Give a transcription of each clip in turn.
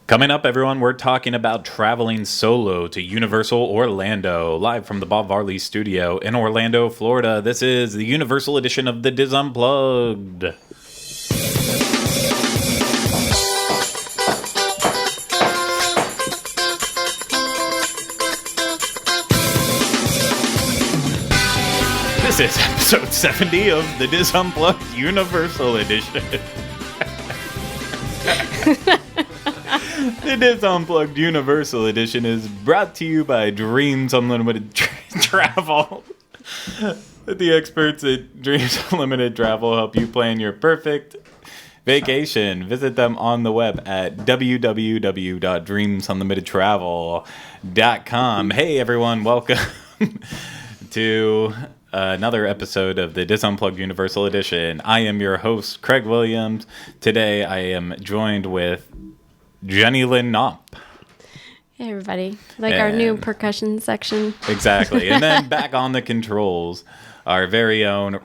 Coming up, everyone, we're talking about traveling solo to Universal Orlando, live from the Bob Varley studio in Orlando, Florida. This is the Universal edition of the Diz Unplugged. This is episode 70 of the Diz Unplugged Universal edition. The Diz Unplugged Universal Edition is brought to you by Dreams Unlimited Travel. The experts at Dreams Unlimited Travel help you plan your perfect vacation. Visit them on the web at www.dreamsunlimitedtravel.com. Hey everyone, welcome to another episode of the Diz Unplugged Universal Edition. I am your host, Craig Williams. Today I am joined with Jenny Lynn Knopp. Hey, everybody. Our new percussion section. Exactly. And then back on the controls, our very own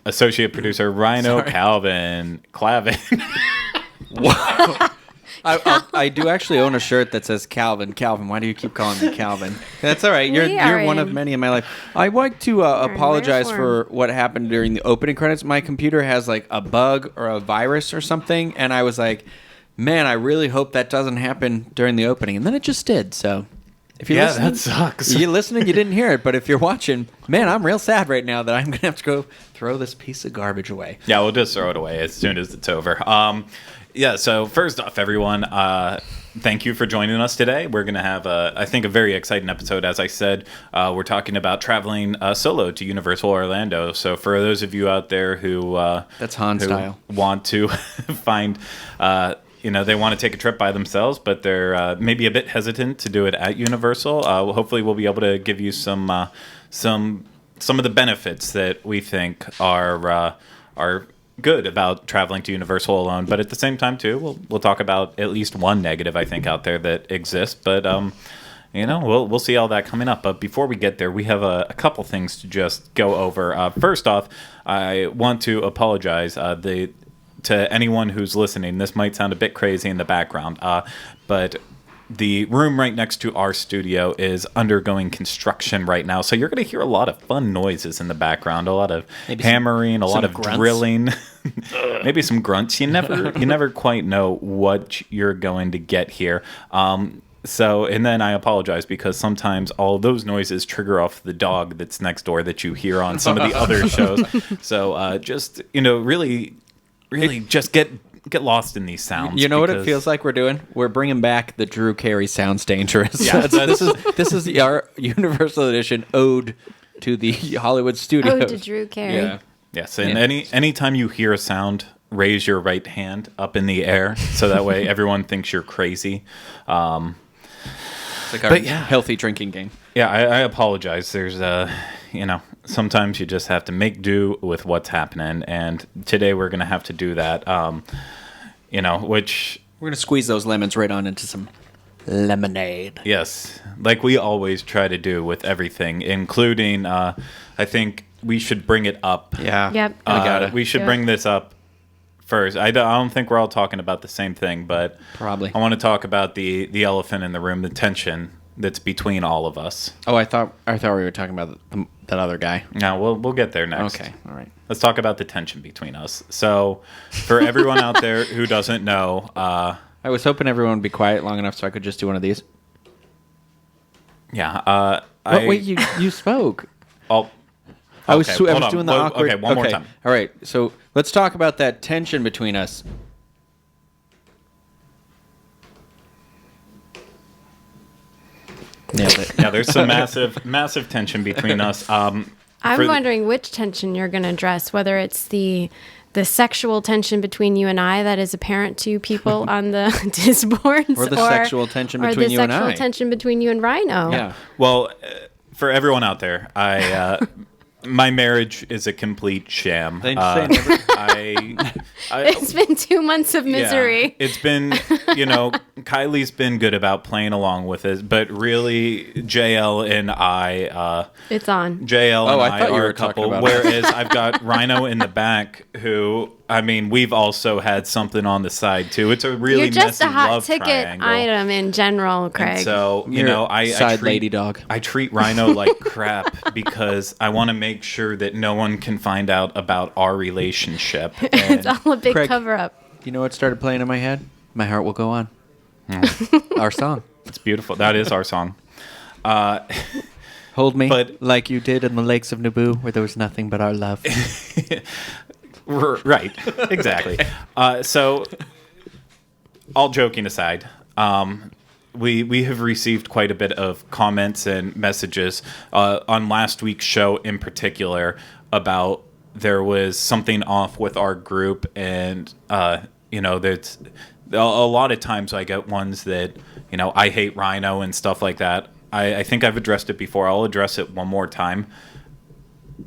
associate producer, Rhino Clavin. Wow. I do actually own a shirt that says Calvin. Calvin, why do you keep calling me Calvin? That's all right. You're one of many in my life. I'd like to apologize for what happened during the opening credits. My computer has like a bug or a virus or something, and I was like, man, I really hope that doesn't happen during the opening. And then it just did. So if you're listening, that sucks. You're listening, you didn't hear it. But if you're watching, man, I'm real sad right now that I'm going to have to go throw this piece of garbage away. Yeah, we'll just throw it away as soon as it's over. So first off, everyone, thank you for joining us today. We're going to have, I think, a very exciting episode. As I said, we're talking about traveling solo to Universal Orlando. So for those of you out there who that's Han style, want to find, they want to take a trip by themselves, but they're maybe a bit hesitant to do it at Universal. Hopefully, we'll be able to give you some of the benefits that we think are good about traveling to Universal alone, but at the same time too, we'll talk about at least one negative I think out there that exists. But we'll see all that coming up. But before we get there, we have a couple things to just go over. First off, I want to apologize to anyone who's listening. This might sound a bit crazy in the background, but the room right next to our studio is undergoing construction right now, so you're going to hear a lot of fun noises in the background, a lot of hammering, a lot of grunts. Drilling, maybe some grunts. You never quite know what you're going to get here. And then I apologize because sometimes all of those noises trigger off the dog that's next door that you hear on some of the other shows. So just really just get lost in these sounds. You know what it feels like we're doing? We're bringing back the Drew Carey Sounds Dangerous. Yeah, this is our Universal Edition ode to the Hollywood studios. Ode to Drew Carey. Yeah. Yes, and anytime you hear a sound, raise your right hand up in the air so that way everyone thinks you're crazy. It's like our healthy drinking game. Yeah, I apologize. There's sometimes you just have to make do with what's happening, and today we're going to have to do that. Which we're going to squeeze those lemons right on into some lemonade. Yes, like we always try to do with everything, including I think we should bring it up. Yeah. Yep. We should bring this up first. I don't think we're all talking about the same thing, but probably I want to talk about the elephant in the room, the tension that's between all of us. Oh, I thought we were talking about that other guy. No, we'll get there next. Okay, all right. Let's talk about the tension between us. So, for everyone out there who doesn't know, I was hoping everyone would be quiet long enough so I could just do one of these. Yeah. Wait, you spoke. Oh. I was doing the awkward. Okay, one more time. All right, so let's talk about that tension between us. Nailed it. Yeah, there's some massive tension between us. I'm wondering which tension you're going to address, whether it's the sexual tension between you and I that is apparent to people on the Disboards, or the sexual tension between you and I. Or the sexual tension between you and Rhino. Yeah. Well, for everyone out there, my marriage is a complete sham. It's been 2 months of misery. Yeah, it's been Kylie's been good about playing along with it, but really, JL and I, it's on. JL and I thought you are were a couple. talking about Whereas I've got Rhino in the back, who, I mean, we've also had something on the side too. It's a really You're just messy a hot love ticket triangle. item in general, Craig. And so Side lady dog. I treat Rhino like crap because I want to make sure that no one can find out about our relationship. It's all a big Craig, cover up. You know what started playing in my head? My Heart Will Go On. Our song. It's beautiful. That is our song. Hold me But- like you did in the lakes of Naboo, where there was nothing but our love. Right. Exactly. So, all joking aside, we have received quite a bit of comments and messages on last week's show in particular about there was something off with our group, and that's a lot of times I get ones that I hate Rhino and stuff like that. I think I've addressed it before. I'll address it one more time.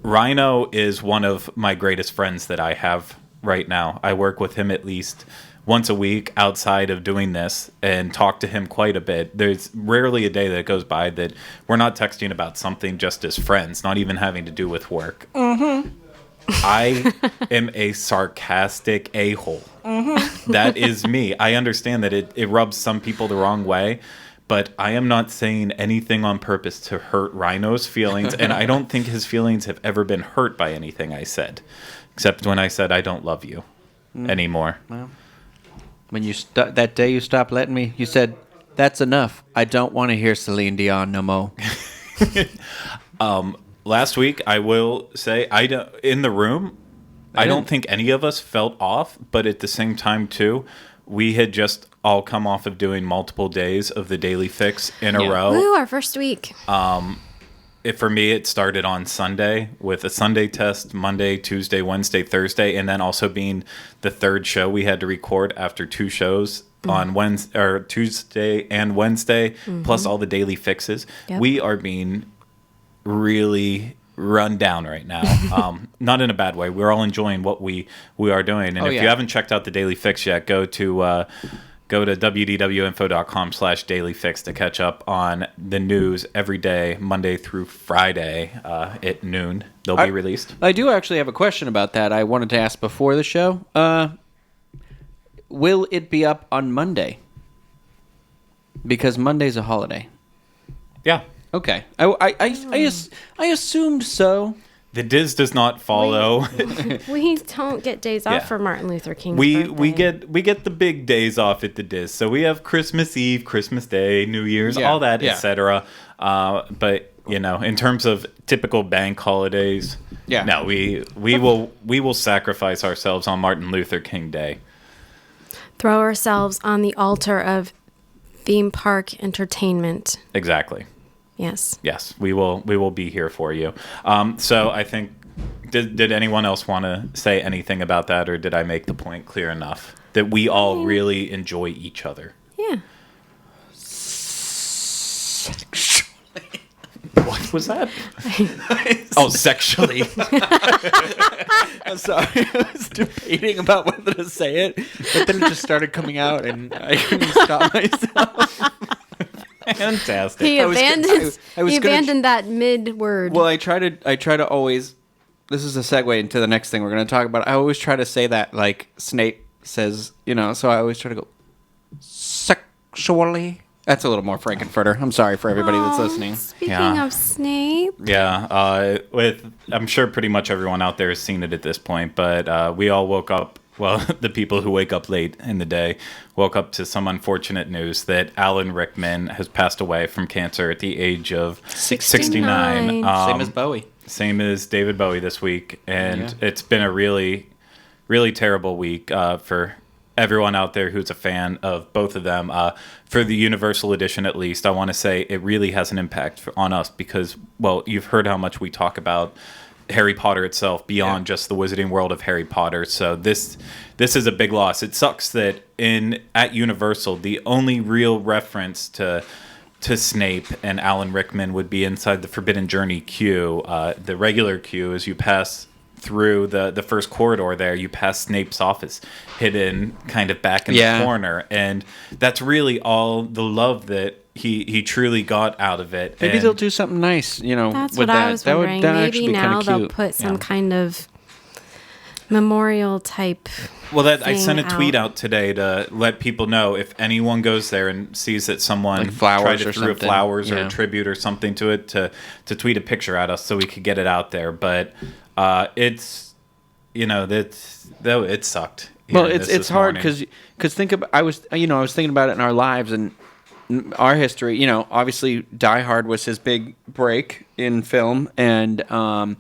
Rhino is one of my greatest friends that I have right now. I work with him at least once a week outside of doing this and talk to him quite a bit. There's rarely a day that goes by that we're not texting about something just as friends, not even having to do with work. Mm-hmm. I am a sarcastic a-hole. Mm-hmm. That is me. I understand that it rubs some people the wrong way, but I am not saying anything on purpose to hurt Rhino's feelings, and I don't think his feelings have ever been hurt by anything I said, except when I said I don't love you anymore. Well, when that day you stopped letting me, you said, "That's enough. I don't want to hear Celine Dion no more." Last week, I will say, in the room, I don't think any of us felt off, but at the same time, too, we had just all come off of doing multiple days of the Daily Fix in a row. Woo, our first week. For me, it started on Sunday with a Sunday test, Monday, Tuesday, Wednesday, Thursday, and then also being the third show we had to record after two shows on Wednesday or Tuesday and Wednesday, plus all the Daily Fixes. Yep. We are being really run down right now. Not in a bad way. We're all enjoying what we are doing. And if you haven't checked out the Daily Fix yet, go to wdwinfo.com/dailyfix to catch up on the news every day, Monday through Friday at noon. They'll be released. I do actually have a question about that I wanted to ask before the show. Will it be up on Monday? Because Monday's a holiday. Yeah. Okay. I assumed so. The Diz does not follow. We don't get days off Yeah. for Martin Luther King's we birthday. get the big days off at the Diz. So we have Christmas Eve, Christmas Day, New Year's, all that, etc. But in terms of typical bank holidays, no, we will sacrifice ourselves on Martin Luther King Day. Throw ourselves on the altar of theme park entertainment. Exactly. Yes. Yes, we will be here for you. So I think, did anyone else want to say anything about that, or did I make the point clear enough that we all really enjoy each other? Yeah. What was that? Oh, sexually. I'm sorry. I was debating about whether to say it, but then it just started coming out, and I couldn't stop myself. Fantastic. He abandoned that mid word. Well, I try to always. This is a segue into the next thing we're going to talk about. I always try to say that like Snape says, so I always try to go sexually. That's a little more Frankenfurter. I'm sorry for everybody that's listening. Speaking of Snape. Yeah, I'm sure pretty much everyone out there has seen it at this point, but we all woke up. Well, the people who wake up late in the day woke up to some unfortunate news that Alan Rickman has passed away from cancer at the age of 69. Same as Bowie. Same as David Bowie this week. And it's been a really, really terrible week for everyone out there who's a fan of both of them. For the Universal Edition, at least, I want to say it really has an impact on us because, well, you've heard how much we talk about Harry Potter itself beyond just the Wizarding World of Harry Potter. So this is a big loss. It sucks that at Universal, the only real reference to Snape and Alan Rickman would be inside the Forbidden Journey queue. The regular queue, as you pass through the first corridor there, you pass Snape's office, hidden kind of back in the corner, and that's really all the love that he truly got out of it. Maybe they'll do something nice, That's with what I was wondering. Maybe now they'll cute. put some kind of memorial type. Well, I sent a tweet out today to let people know if anyone goes there and sees that someone tried to throw flowers or a tribute or something to it, to tweet a picture at us so we could get it out there. But it's it sucked. Well, it's hard because think about I was thinking about it in our lives and our history. Obviously Die Hard was his big break in film, and and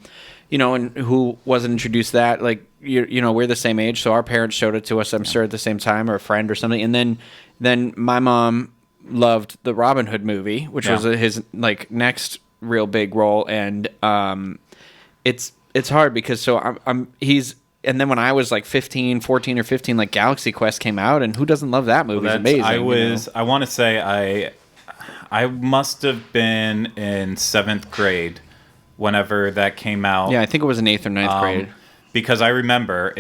who wasn't introduced to that? Like we're the same age, so our parents showed it to us, I'm sure, at the same time, or a friend or something. And then my mom loved the Robin Hood movie, which was his next real big role, and it's hard because and then when I was 14 or 15, Galaxy Quest came out, and who doesn't love that movie? It's amazing. I want to say I must have been in 7th grade whenever that came out. Yeah, I think it was in 8th or 9th grade. Because I remember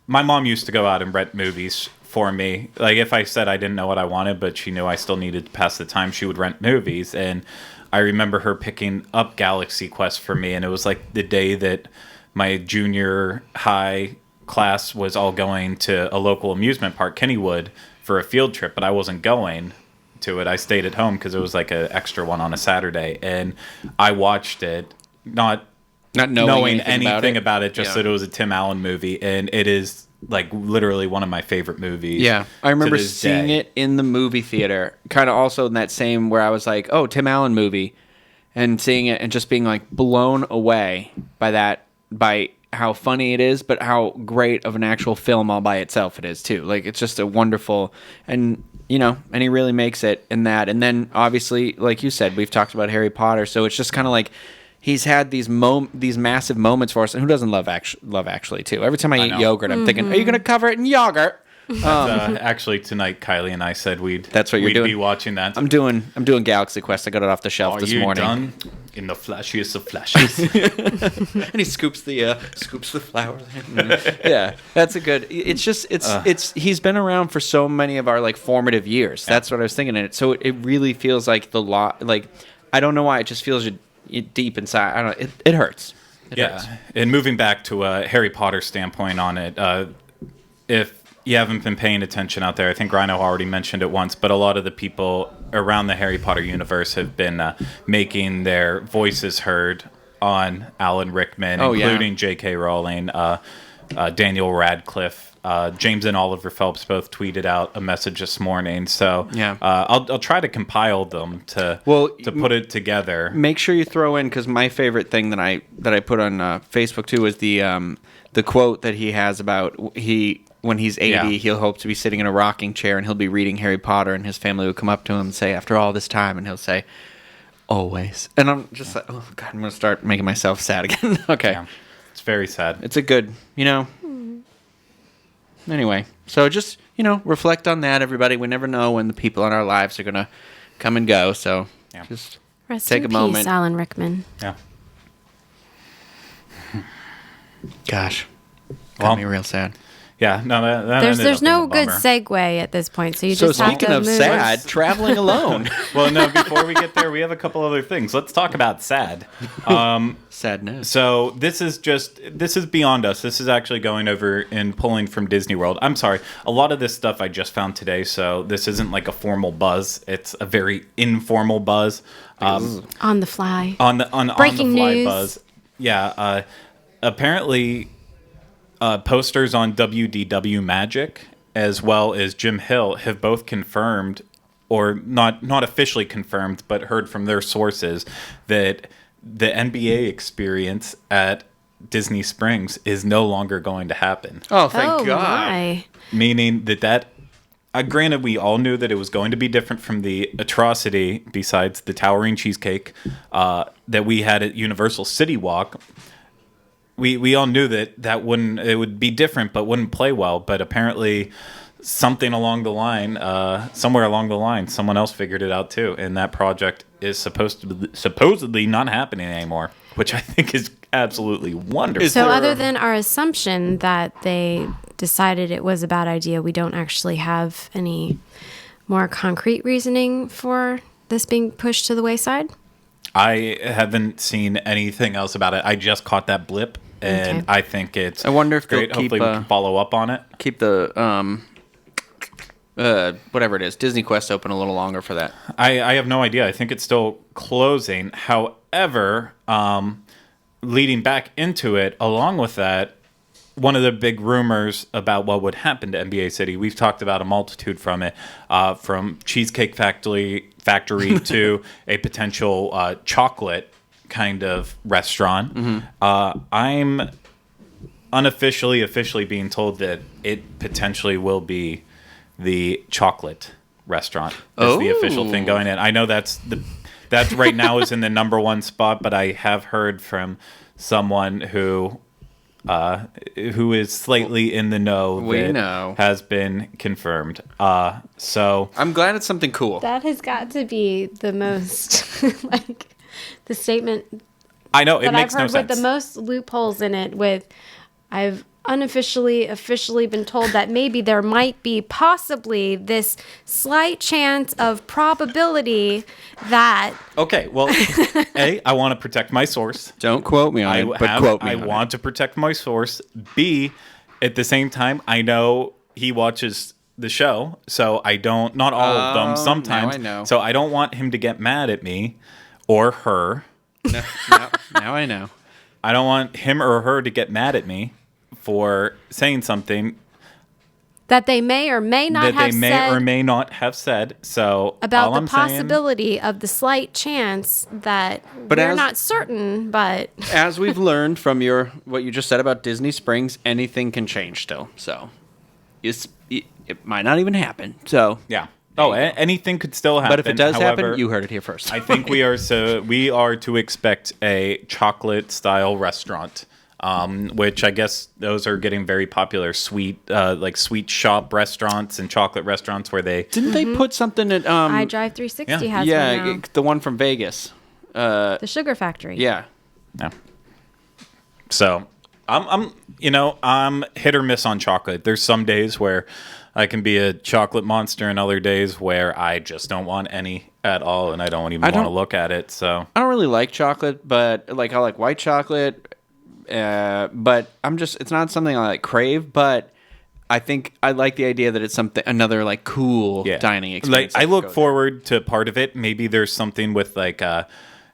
my mom used to go out and rent movies for me. Like if I said I didn't know what I wanted, but she knew I still needed to pass the time, she would rent movies. And I remember her picking up Galaxy Quest for me, and it was the day that my junior high class was all going to a local amusement park, Kennywood, for a field trip, but I wasn't going to it. I stayed at home because it was an extra one on a Saturday, and I watched it, not knowing anything about it, just that it was a Tim Allen movie, and it is literally one of my favorite movies. Yeah, I remember seeing it in the movie theater, kind of also in that same where I was like, oh, Tim Allen movie, and seeing it and just being blown away by how funny it is, but how great of an actual film all by itself it is too. It's just a wonderful, and he really makes it in that. And then obviously, like you said, we've talked about Harry Potter, so it's just kind of he's had these massive moments for us. And who doesn't love Actually too? Every time I eat yogurt, I'm thinking, are you going to cover it in yogurt? Actually, tonight Kylie and I said we'd be watching that. I'm doing Galaxy Quest. I got it off the shelf this morning. Done in the flashiest of flashes. And he scoops the flowers. Yeah, that's a good. It's he's been around for so many of our formative years. That's what I was thinking. And so it really feels like I don't know why, it just feels deep inside. I don't know. It hurts. It hurts. And moving back to a Harry Potter standpoint on it, if you haven't been paying attention out there, I think Rhino already mentioned it once, but a lot of the people around the Harry Potter universe have been making their voices heard on Alan Rickman, including J.K. Rowling, Daniel Radcliffe, James and Oliver Phelps both tweeted out a message this morning. So I'll try to compile them to put it together. Make sure you throw in, because my favorite thing that I put on Facebook too is the quote that he has about when he's 80, he'll hope to be sitting in a rocking chair and he'll be reading Harry Potter, and his family will come up to him and say, after all this time, and he'll say, always. And I'm just oh God, I'm going to start making myself sad again. Okay. Yeah. It's very sad. It's a good, Anyway, so just, reflect on that, everybody. We never know when the people in our lives are going to come and go, so just Rest take in a moment. Peace, Alan Rickman. Yeah. Gosh. Got me real sad. Yeah, no, there's no good segue at this point, so you just have to speaking of sad, traveling alone. Well, no, before we get there, we have a couple other things. Let's talk about sad. Sad news. So this is beyond us. This is actually going over and pulling from Disney World. I'm sorry. A lot of this stuff I just found today, so this isn't like a formal buzz. It's a very informal buzz. On the fly. On the Breaking fly news. Buzz. Yeah. Apparently, posters on WDW Magic as well as Jim Hill have both confirmed, or not officially confirmed, but heard from their sources, that the NBA experience at Disney Springs is no longer going to happen. Oh, thank God. My. Meaning that granted, we all knew that it was going to be different from the atrocity, besides the towering cheesecake, that we had at Universal City Walk. We all knew that it would be different, but wouldn't play well. But apparently, somewhere along the line, someone else figured it out too, and that project is supposedly not happening anymore. which I think is absolutely wonderful. So other than our assumption that they decided it was a bad idea, we don't actually have any more concrete reasoning for this being pushed to the wayside? I haven't seen anything else about it. I just caught that blip, and I think it's I wonder if great. they'll keep, Hopefully we can follow up on it. Keep the whatever it is, Disney Quest open a little longer for that. I have no idea. I think it's still closing. However, leading back into it, along with that, one of the big rumors about what would happen to NBA City, we've talked about a multitude from it, from Cheesecake Factory to a potential chocolate kind of restaurant. Mm-hmm. I'm officially being told that it potentially will be the chocolate restaurant. Is the official thing going in. I know that's right now is in the number one spot, but I have heard from someone who is slightly in the know has been confirmed. So I'm glad it's something cool. That has got to be the most like the statement I know it that makes I've heard no sense. with the most loopholes in it. With I've officially been told that maybe there might be possibly this slight chance of probability that Okay, well, A, I want to protect my source. Don't quote me on it, but quote me I on it. want to protect my source. B, at the same time, I know he watches the show, so I don't, not all of them, sometimes. Now I know. So I don't want him to get mad at me or her. Now I know. I don't want him or her to get mad at me for saying something that they may or may not have said. So about all the I'm saying, possibility of the slight chance that But we're as- not certain, but As we've learned from what you just said about Disney Springs, anything can change still. So it might not even happen. So yeah. Anything could still happen. But if it does However, happen, you heard it here first. I think we are to expect a chocolate style restaurant, which I guess those are getting very popular. Sweet shop restaurants and chocolate restaurants where they Didn't they put something at iDrive 360 has one now. the one from Vegas. The Sugar Factory. Yeah. Yeah. So I'm hit or miss on chocolate. There's some days where I can be a chocolate monster, and other days where I just don't want any at all, and I don't even want to look at it. So I don't really like chocolate, but I like white chocolate. But it's not something I crave. But I think I like the idea that it's another cool dining experience. I look forward to part of it. Maybe there's something with like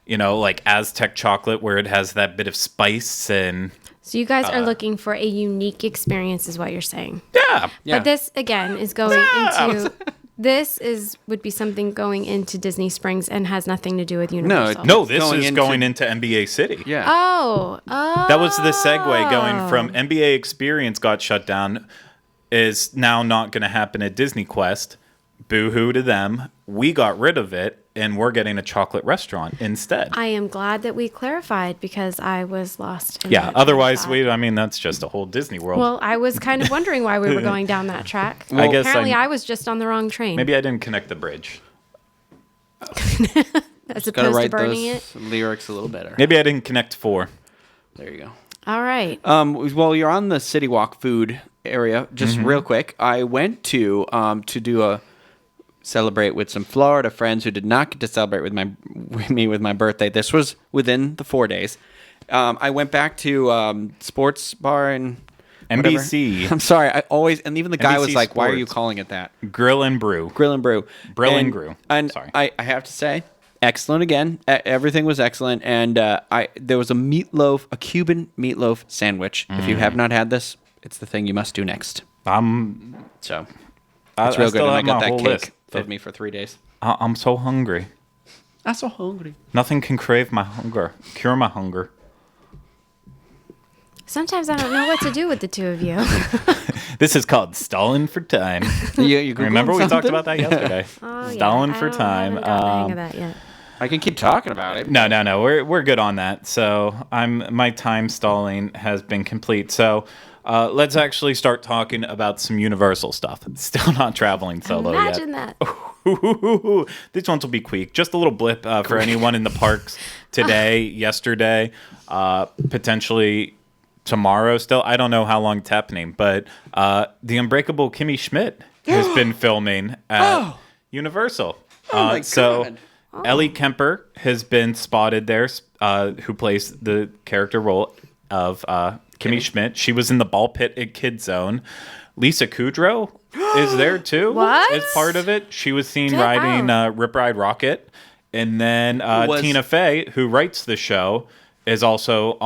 Aztec chocolate where it has that bit of spice and. So you guys are looking for a unique experience, is what you're saying. Yeah. But this again is going into. Would be something going into Disney Springs and has nothing to do with Universal. No, this is going into NBA City. Yeah. Oh. That was the segue going from NBA Experience got shut down is now not going to happen at Disney Quest. Boo-hoo to them. We got rid of it, and we're getting a chocolate restaurant instead. I am glad that we clarified because I was lost. Otherwise, that's just a whole Disney World. Well, I was kind of wondering why we were going down that track. I guess apparently I was just on the wrong train. Maybe I didn't connect the bridge. As Gotta opposed to write burning those it. lyrics a little better. Maybe I didn't connect 4. There you go. All right. Well, you're on the City Walk food area. Just real quick, I went to celebrate with some Florida friends who did not get to celebrate with my birthday. This was within the 4 days. I went back to sports bar and NBC. whatever. I'm sorry. And even the guy was NBC like, "Why are you Sports. calling it that?" Grill and Brew. Grill and Brew. Brill and Brew. And Sorry. I have to say, excellent again. Everything was excellent. And there was a Cuban meatloaf sandwich. If you have not had this, it's the thing you must do next. So it's real good. And I got that cake. Fed me for 3 days. I'm so hungry. I'm so hungry. Nothing can cure my hunger. Sometimes I don't know what to do with the two of you. This is called stalling for time. You Remember we Googling talked something? about that yesterday. Stalling for time. I haven't gotten the hang of that yet. I can keep talking about it. No. We're good on that. So my time stalling has been complete. So let's actually start talking about some Universal stuff. Still not traveling solo Imagine yet. that. These ones will be quick. Just a little blip for anyone in the parks today, yesterday, potentially tomorrow still. I don't know how long it's happening, but the Unbreakable Kimmy Schmidt has been filming at Universal. So Ellie Kemper has been spotted there, who plays the character role of Kimmy Schmidt. She was in the ball pit at Kid Zone. Lisa Kudrow is there too. What? As part of it. She was seen riding Rip Ride Rocket. And then Tina Fey, who writes the show, is also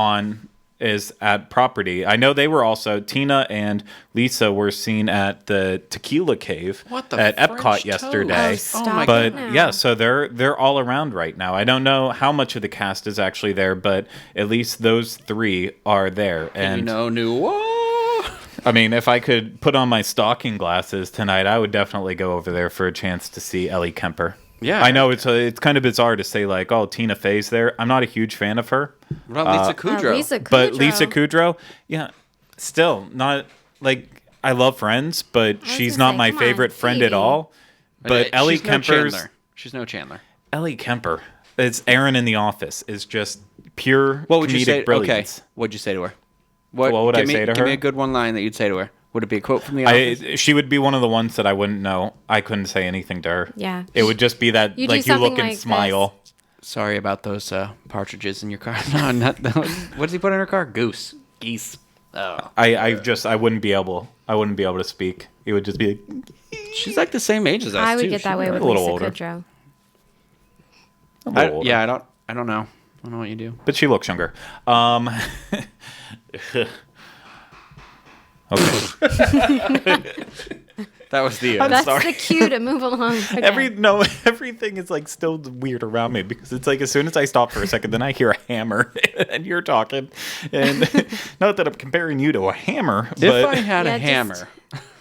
is at property. I know they were also, Tina and Lisa were seen at the Tequila Cave at Epcot yesterday. So they're all around right now. I don't know how much of the cast is actually there, but at least those three are there. And I mean, if I could put on my stocking glasses tonight, I would definitely go over there for a chance to see Ellie Kemper. Yeah, I know it's kind of bizarre to say like, oh, Tina Fey's there. I'm not a huge fan of her. What about Lisa Kudrow? But Lisa Kudrow, yeah, still not like I love Friends, but she's not my favorite friend at all. But Ellie Kemper's she's no Chandler. Ellie Kemper, it's Aaron in The Office, is just pure comedic brilliance. Okay, what'd you say to her? What would I say to her? Give me a good one line that you'd say to her. Would it be a quote from The Office? She would be one of the ones that I wouldn't know. I couldn't say anything to her. Yeah. It would just be that, you look and smile. Sorry about those partridges in your car. No, not those. What does he put in her car? Geese. Oh. I wouldn't be able to speak. It would just be like, she's like the same age as us, I would too. get that way with Lisa Kudrow. Yeah, I don't know. I don't know what you do. But she looks younger. Okay. That was the. That's the cue to move along. Okay. Everything is like still weird around me because it's like as soon as I stop for a second, then I hear a hammer and you're talking, and not that I'm comparing you to a hammer. But if I had a hammer.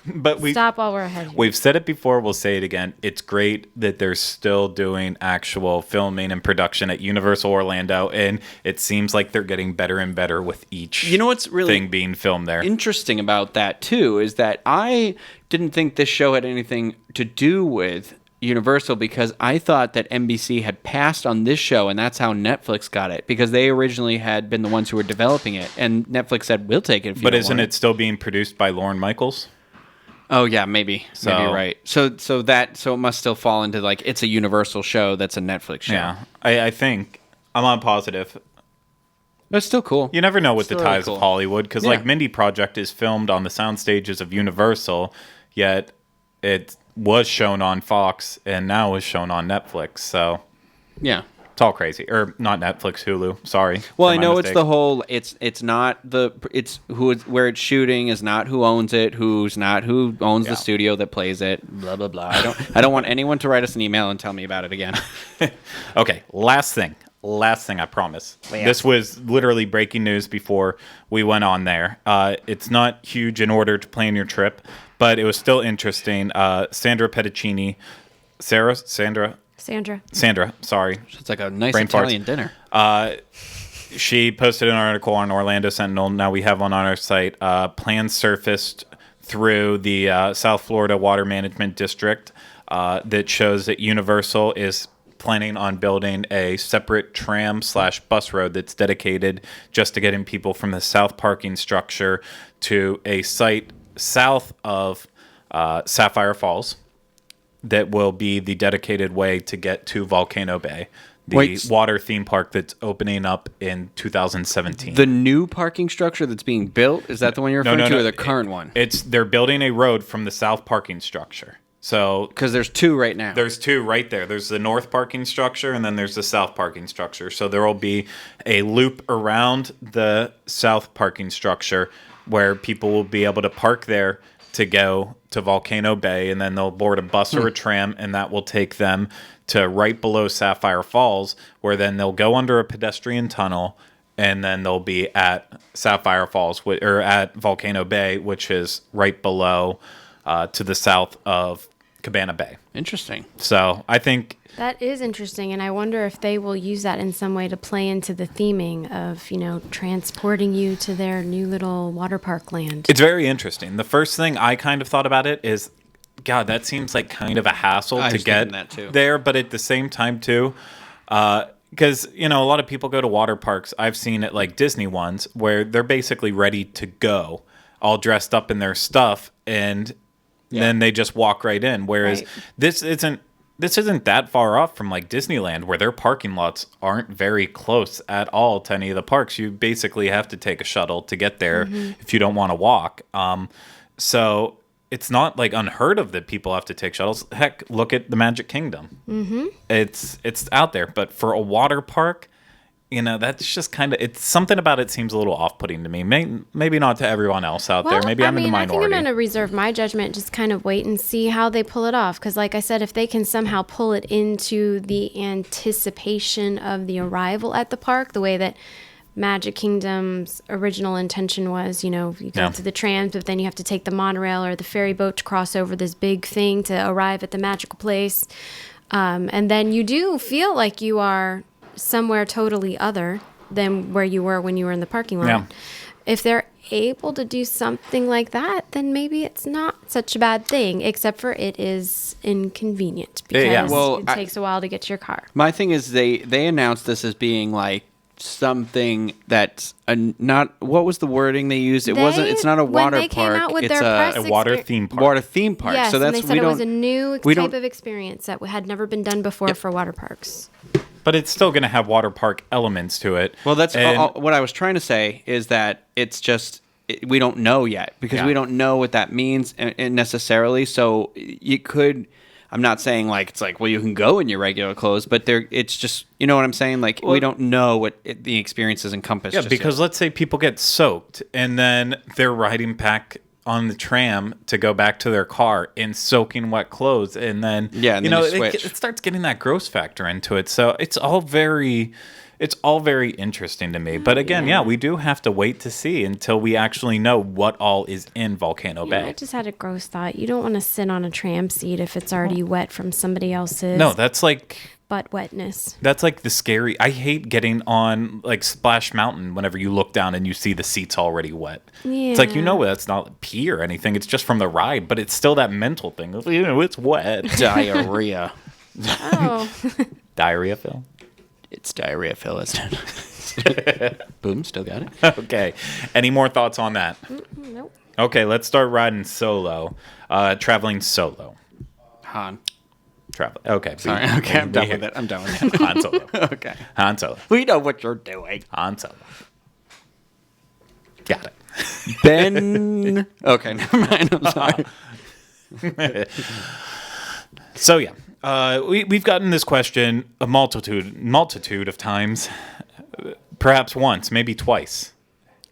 But stop while we're ahead. We've said it before. We'll say it again. It's great that they're still doing actual filming and production at Universal Orlando, and it seems like they're getting better and better with each. You know what's really thing being filmed there. Interesting about that too is that I didn't think this show had anything to do with Universal because I thought that NBC had passed on this show, and that's how Netflix got it because they originally had been the ones who were developing it, and Netflix said, "We'll take it." If you but don't isn't want it still being produced by Lorne Michaels? Oh yeah, maybe you're right. So it must still fall into like it's a Universal show that's a Netflix show. Yeah, I think I'm not positive. But it's still cool. You never know with the ties of Hollywood because like Mindy Project is filmed on the sound stages of Universal, yet it was shown on Fox and now is shown on Netflix. So yeah. It's all crazy, or not Netflix, Hulu. Sorry. Well, I know mistake. It's the whole. It's not the. It's where it's shooting is not who owns it. Who owns the studio that plays it. Blah blah blah. I don't want anyone to write us an email and tell me about it again. Okay. Last thing. I promise. Yeah. This was literally breaking news before we went on there. It's not huge in order to plan your trip, but it was still interesting. Sandra Petticini, Sandra, sorry. It's like a nice Italian dinner. She posted an article on Orlando Sentinel. Now we have one on our site. Plans surfaced through the South Florida Water Management District that shows that Universal is planning on building a separate tram/bus road that's dedicated just to getting people from the south parking structure to a site south of Sapphire Falls. That will be the dedicated way to get to Volcano Bay, the water theme park that's opening up in 2017. The new parking structure that's being built, is that the one you're referring to, or the current one? They're building a road from the south parking structure. So because there's two right now. There's two right there. There's the north parking structure, and then there's the south parking structure. So there will be a loop around the south parking structure where people will be able to park there to go to Volcano Bay, and then they'll board a bus or a tram, and that will take them to right below Sapphire Falls, where then they'll go under a pedestrian tunnel, and then they'll be at Sapphire Falls, or at Volcano Bay, which is right below to the south of Cabana Bay. Interesting. So I think that is interesting, and I wonder if they will use that in some way to play into the theming of, transporting you to their new little water park land. It's very interesting. The first thing I kind of thought about it is, God, that seems like kind of a hassle I to was get thinking that too. there. But at the same time, too, because, a lot of people go to water parks. I've seen it like Disney ones where they're basically ready to go, all dressed up in their stuff, and then they just walk right in. Whereas this isn't that far off from like Disneyland, where their parking lots aren't very close at all to any of the parks. You basically have to take a shuttle to get there if you don't want to walk. So it's not like unheard of that people have to take shuttles. Heck, look at the Magic Kingdom. Mm-hmm. It's out there, but for a water park, that's just kind of, it's something about it seems a little off-putting to me. Maybe not to everyone else out there. Maybe I'm in the minority. I think I'm going to reserve my judgment, just kind of wait and see how they pull it off. Because like I said, if they can somehow pull it into the anticipation of the arrival at the park, the way that Magic Kingdom's original intention was, you go to the trams, but then you have to take the monorail or the ferry boat to cross over this big thing to arrive at the magical place. And then you do feel like you are somewhere totally other than where you were when you were in the parking lot. Yeah. If they're able to do something like that, then maybe it's not such a bad thing, except for it is inconvenient because it takes a while to get to your car. My thing is they announced this as being like something that's not, what was the wording they used? It's not a water park. It's a water theme park. Water theme park. Yes, so that's, and they said it was a new type of experience that had never been done before for water parks. But it's still going to have water park elements to it. Well, that's what I was trying to say is that it's just, we don't know yet because we don't know what that means necessarily. So you could, I'm not saying like, it's like, well, you can go in your regular clothes, but it's just, you know what I'm saying? Like, we don't know what the experiences encompass. Yeah, because let's say people get soaked and then they're riding back on the tram to go back to their car in soaking wet clothes, and then it starts getting that gross factor into it. So it's all very interesting to me. But again, we do have to wait to see until we actually know what all is in Volcano Bay. I just had a gross thought. You don't want to sit on a tram seat if it's already wet from somebody else's. No, that's like butt wetness. That's like the scary. I hate getting on like Splash Mountain whenever you look down and you see the seats already wet. Yeah. It's like, that's not pee or anything. It's just from the ride, but it's still that mental thing. It's wet. Diarrhea. Oh. Diarrhea, Phil? It's diarrhea, Phil, isn't it? Boom, still got it. Okay. Any more thoughts on that? Nope. Okay, let's start riding solo. Traveling solo. Han. Travel. Okay. Sorry. Okay, I'm done with it. Han Solo. Okay. Han Solo. We know what you're doing. Han Solo. Got it. Ben. Okay, never mind. I'm sorry. So we've gotten this question a multitude of times, perhaps once, maybe twice,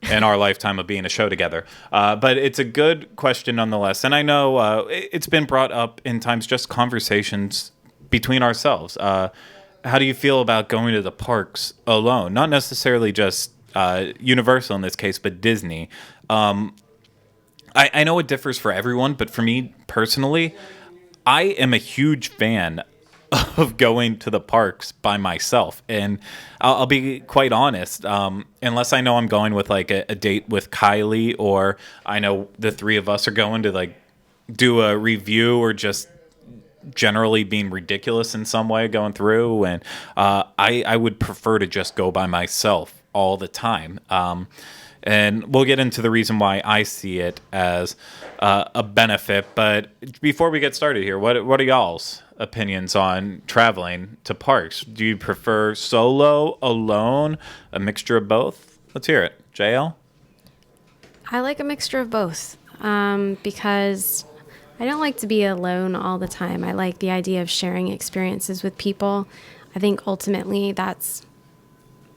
in our lifetime of being a show together. But it's a good question nonetheless. And I know it's been brought up in times, just conversations between ourselves. How do you feel about going to the parks alone? Not necessarily just Universal in this case, but Disney. I know it differs for everyone, but for me personally, I am a huge fan of going to the parks by myself. And I'll be quite honest, unless I know I'm going with like a date with Kylie, or I know the three of us are going to like do a review, or just generally being ridiculous in some way going through. And I would prefer to just go by myself all the time. And we'll get into the reason why I see it as a benefit. But before we get started here, what are y'all's opinions on traveling to parks? Do you prefer solo, alone, a mixture of both? Let's hear it. JL? I like a mixture of both because I don't like to be alone all the time. I like the idea of sharing experiences with people. I think ultimately that's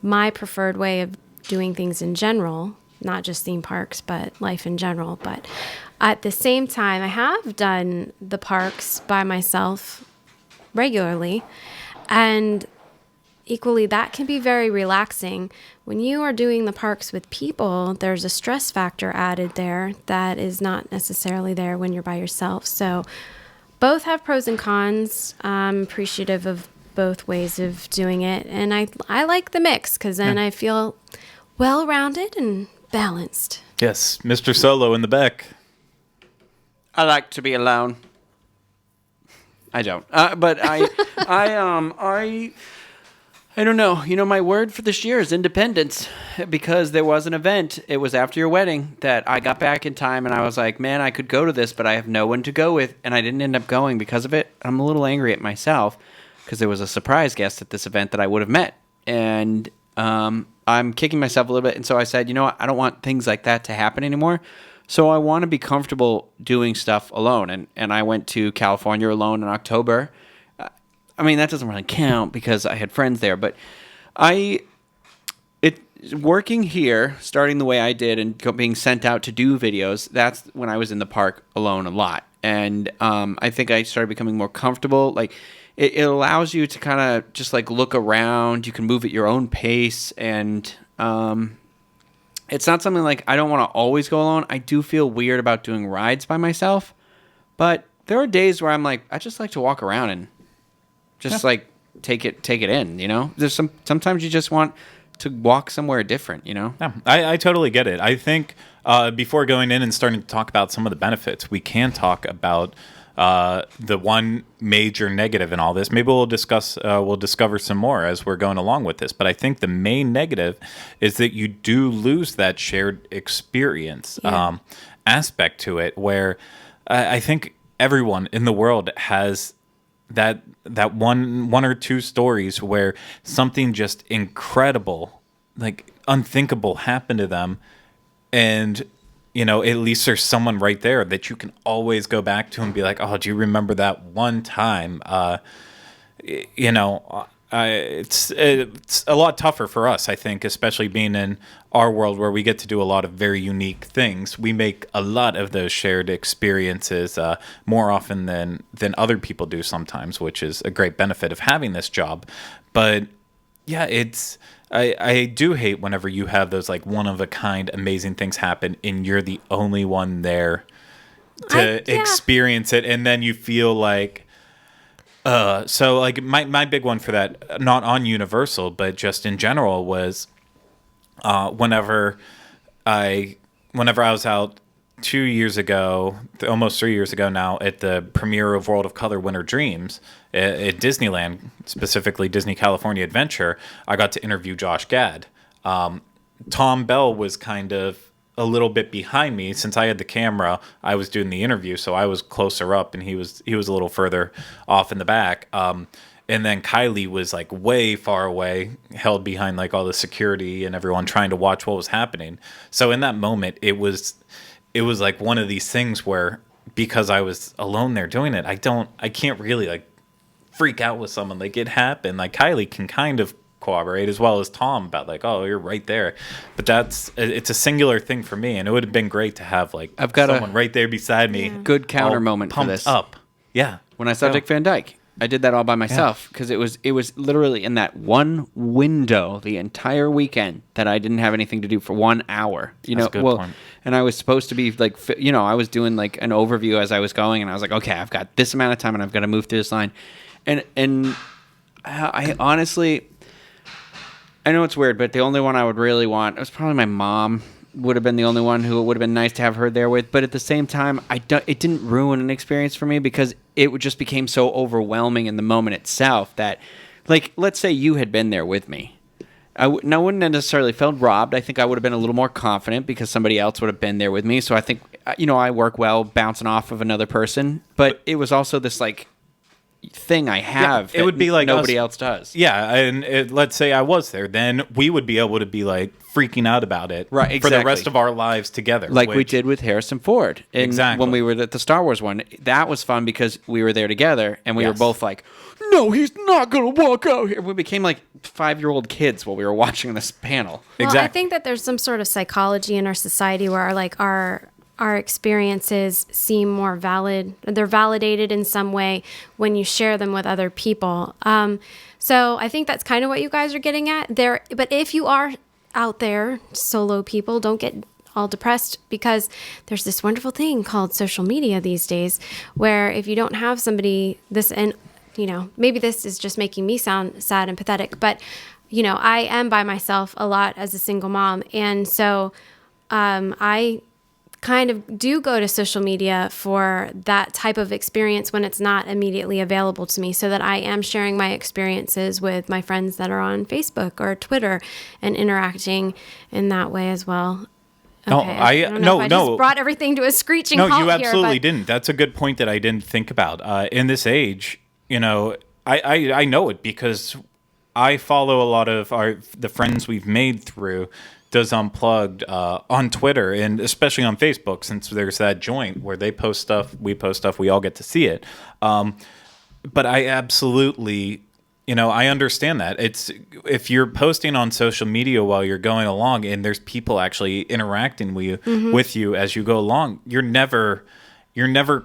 my preferred way of doing things in general, not just theme parks, but life in general. But at the same time, I have done the parks by myself regularly, and equally that can be very relaxing. When you are doing the parks with people, there's a stress factor added there that is not necessarily there when you're by yourself. So both have pros and cons. I'm appreciative of both ways of doing it, and I like the mix because then I feel well-rounded and balanced. Yes, Mr. Solo in the back. I like to be alone. I don't. But I don't know. My word for this year is independence, because there was an event. It was after your wedding that I got back in time, and I was like, man, I could go to this, but I have no one to go with, and I didn't end up going because of it. I'm a little angry at myself because there was a surprise guest at this event that I would have met, and I'm kicking myself a little bit. And so I said, you know what? I don't want things like that to happen anymore. So I want to be comfortable doing stuff alone, and I went to California alone in October. I mean, that doesn't really count because I had friends there, but working here, starting the way I did and being sent out to do videos, that's when I was in the park alone a lot. And I think I started becoming more comfortable. Like, it allows you to kind of just like look around. You can move at your own pace, and it's not something like I don't want to always go alone. I do feel weird about doing rides by myself, but there are days where I'm like, I just like to walk around and just like take it in, There's sometimes you just want to walk somewhere different, Yeah, I totally get it. I think before going in and starting to talk about some of the benefits, we can talk about the one major negative in all this. Maybe we'll discover some more as we're going along with this. But I think the main negative is that you do lose that shared experience aspect to it, where I think everyone in the world has that one or two stories where something just incredible, like unthinkable, happened to them, and at least there's someone right there that you can always go back to and be like, oh, do you remember that one time? It's a lot tougher for us, I think, especially being in our world where we get to do a lot of very unique things. We make a lot of those shared experiences more often than other people do sometimes, which is a great benefit of having this job. But yeah, I do hate whenever you have those like one of a kind amazing things happen and you're the only one there to experience it, and then you feel like so like my big one for that, not on Universal but just in general, was whenever I was out 2 years ago, almost 3 years ago now, at the premiere of World of Color Winter Dreams at Disneyland, specifically Disney California Adventure. I got to interview Josh Gad. Tom Bell was kind of a little bit behind me. Since I had the camera, I was doing the interview, so I was closer up and he was a little further off in the back. And then Kylie was like way far away, held behind like all the security and everyone trying to watch what was happening. So in that moment, it was like one of these things where, because I was alone there doing it, I can't really like freak out with someone. Like, it happened. Like, Kylie can kind of corroborate as well as Tom about like, oh, you're right there. But it's a singular thing for me, and it would have been great to have like I've got someone right there beside me. Good counter moment for this. Up. Yeah. When I saw Dick Van Dyke, I did that all by myself because it was literally in that one window the entire weekend that I didn't have anything to do for 1 hour. That's a good point. And I was supposed to be like, I was doing like an overview as I was going, and I was like, okay, I've got this amount of time, and I've got to move through this line, and I honestly, I know it's weird, but the only one I would really want, it was probably my mom. Would have been the only one who it would have been nice to have her there with. But at the same time, it didn't ruin an experience for me because it just became so overwhelming in the moment itself that, like, let's say you had been there with me. I wouldn't have necessarily felt robbed. I think I would have been a little more confident because somebody else would have been there with me. So I think, I work well bouncing off of another person. But it was also this, like, thing I have. It would be like nobody else does. Yeah, and let's say I was there, then we would be able to be like freaking out about it, right? Exactly. For the rest of our lives together, like we did with Harrison Ford. Exactly. When we were at the Star Wars one, that was fun because we were there together, and we were both like, "No, he's not gonna walk out here." We became like 5-year-old kids while we were watching this panel. Well, exactly. I think that there's some sort of psychology in our society where our experiences seem more valid. They're validated in some way when you share them with other people. So I think that's kind of what you guys are getting at there. But if you are out there, solo people, don't get all depressed because there's this wonderful thing called social media these days where if you don't have somebody maybe this is just making me sound sad and pathetic, but I am by myself a lot as a single mom. And so I kind of do go to social media for that type of experience when it's not immediately available to me, so that I am sharing my experiences with my friends that are on Facebook or Twitter and interacting in that way as well. Okay. I just brought everything to a screeching halt here. No, you absolutely didn't. That's a good point that I didn't think about. In this age, I know it because I follow a lot of the friends we've made through Does Unplugged on Twitter, and especially on Facebook, since there's that joint where they post stuff, we post stuff, we all get to see it. But I absolutely... I understand that. It's if you're posting on social media while you're going along and there's people actually interacting with you as you go along, you're never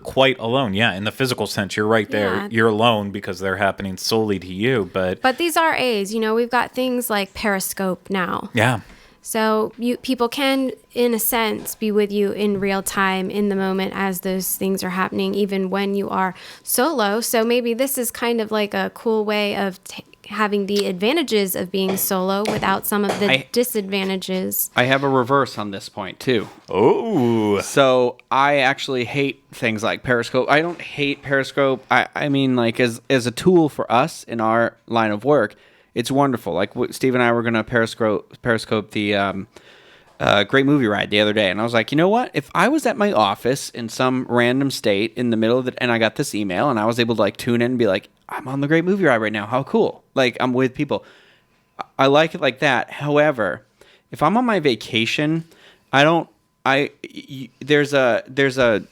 quite alone. Yeah, in the physical sense, you're right there. Yeah. You're alone because they're happening solely to you. But these are A's. We've got things like Periscope now. Yeah. So people can, in a sense, be with you in real time, in the moment, as those things are happening, even when you are solo. So maybe this is kind of like a cool way of having the advantages of being solo without some of the disadvantages. I have a reverse on this point, too. Oh. So I actually hate things like Periscope. I don't hate Periscope. I mean, like, as a tool for us in our line of work, it's wonderful. Like Steve and I were going to Periscope the Great Movie Ride the other day. And I was like, you know what? If I was at my office in some random state in the middle of and I got this email and I was able to like tune in and be like, I'm on the Great Movie Ride right now. How cool. Like I'm with people. I like it like that. However, if I'm on my vacation, there's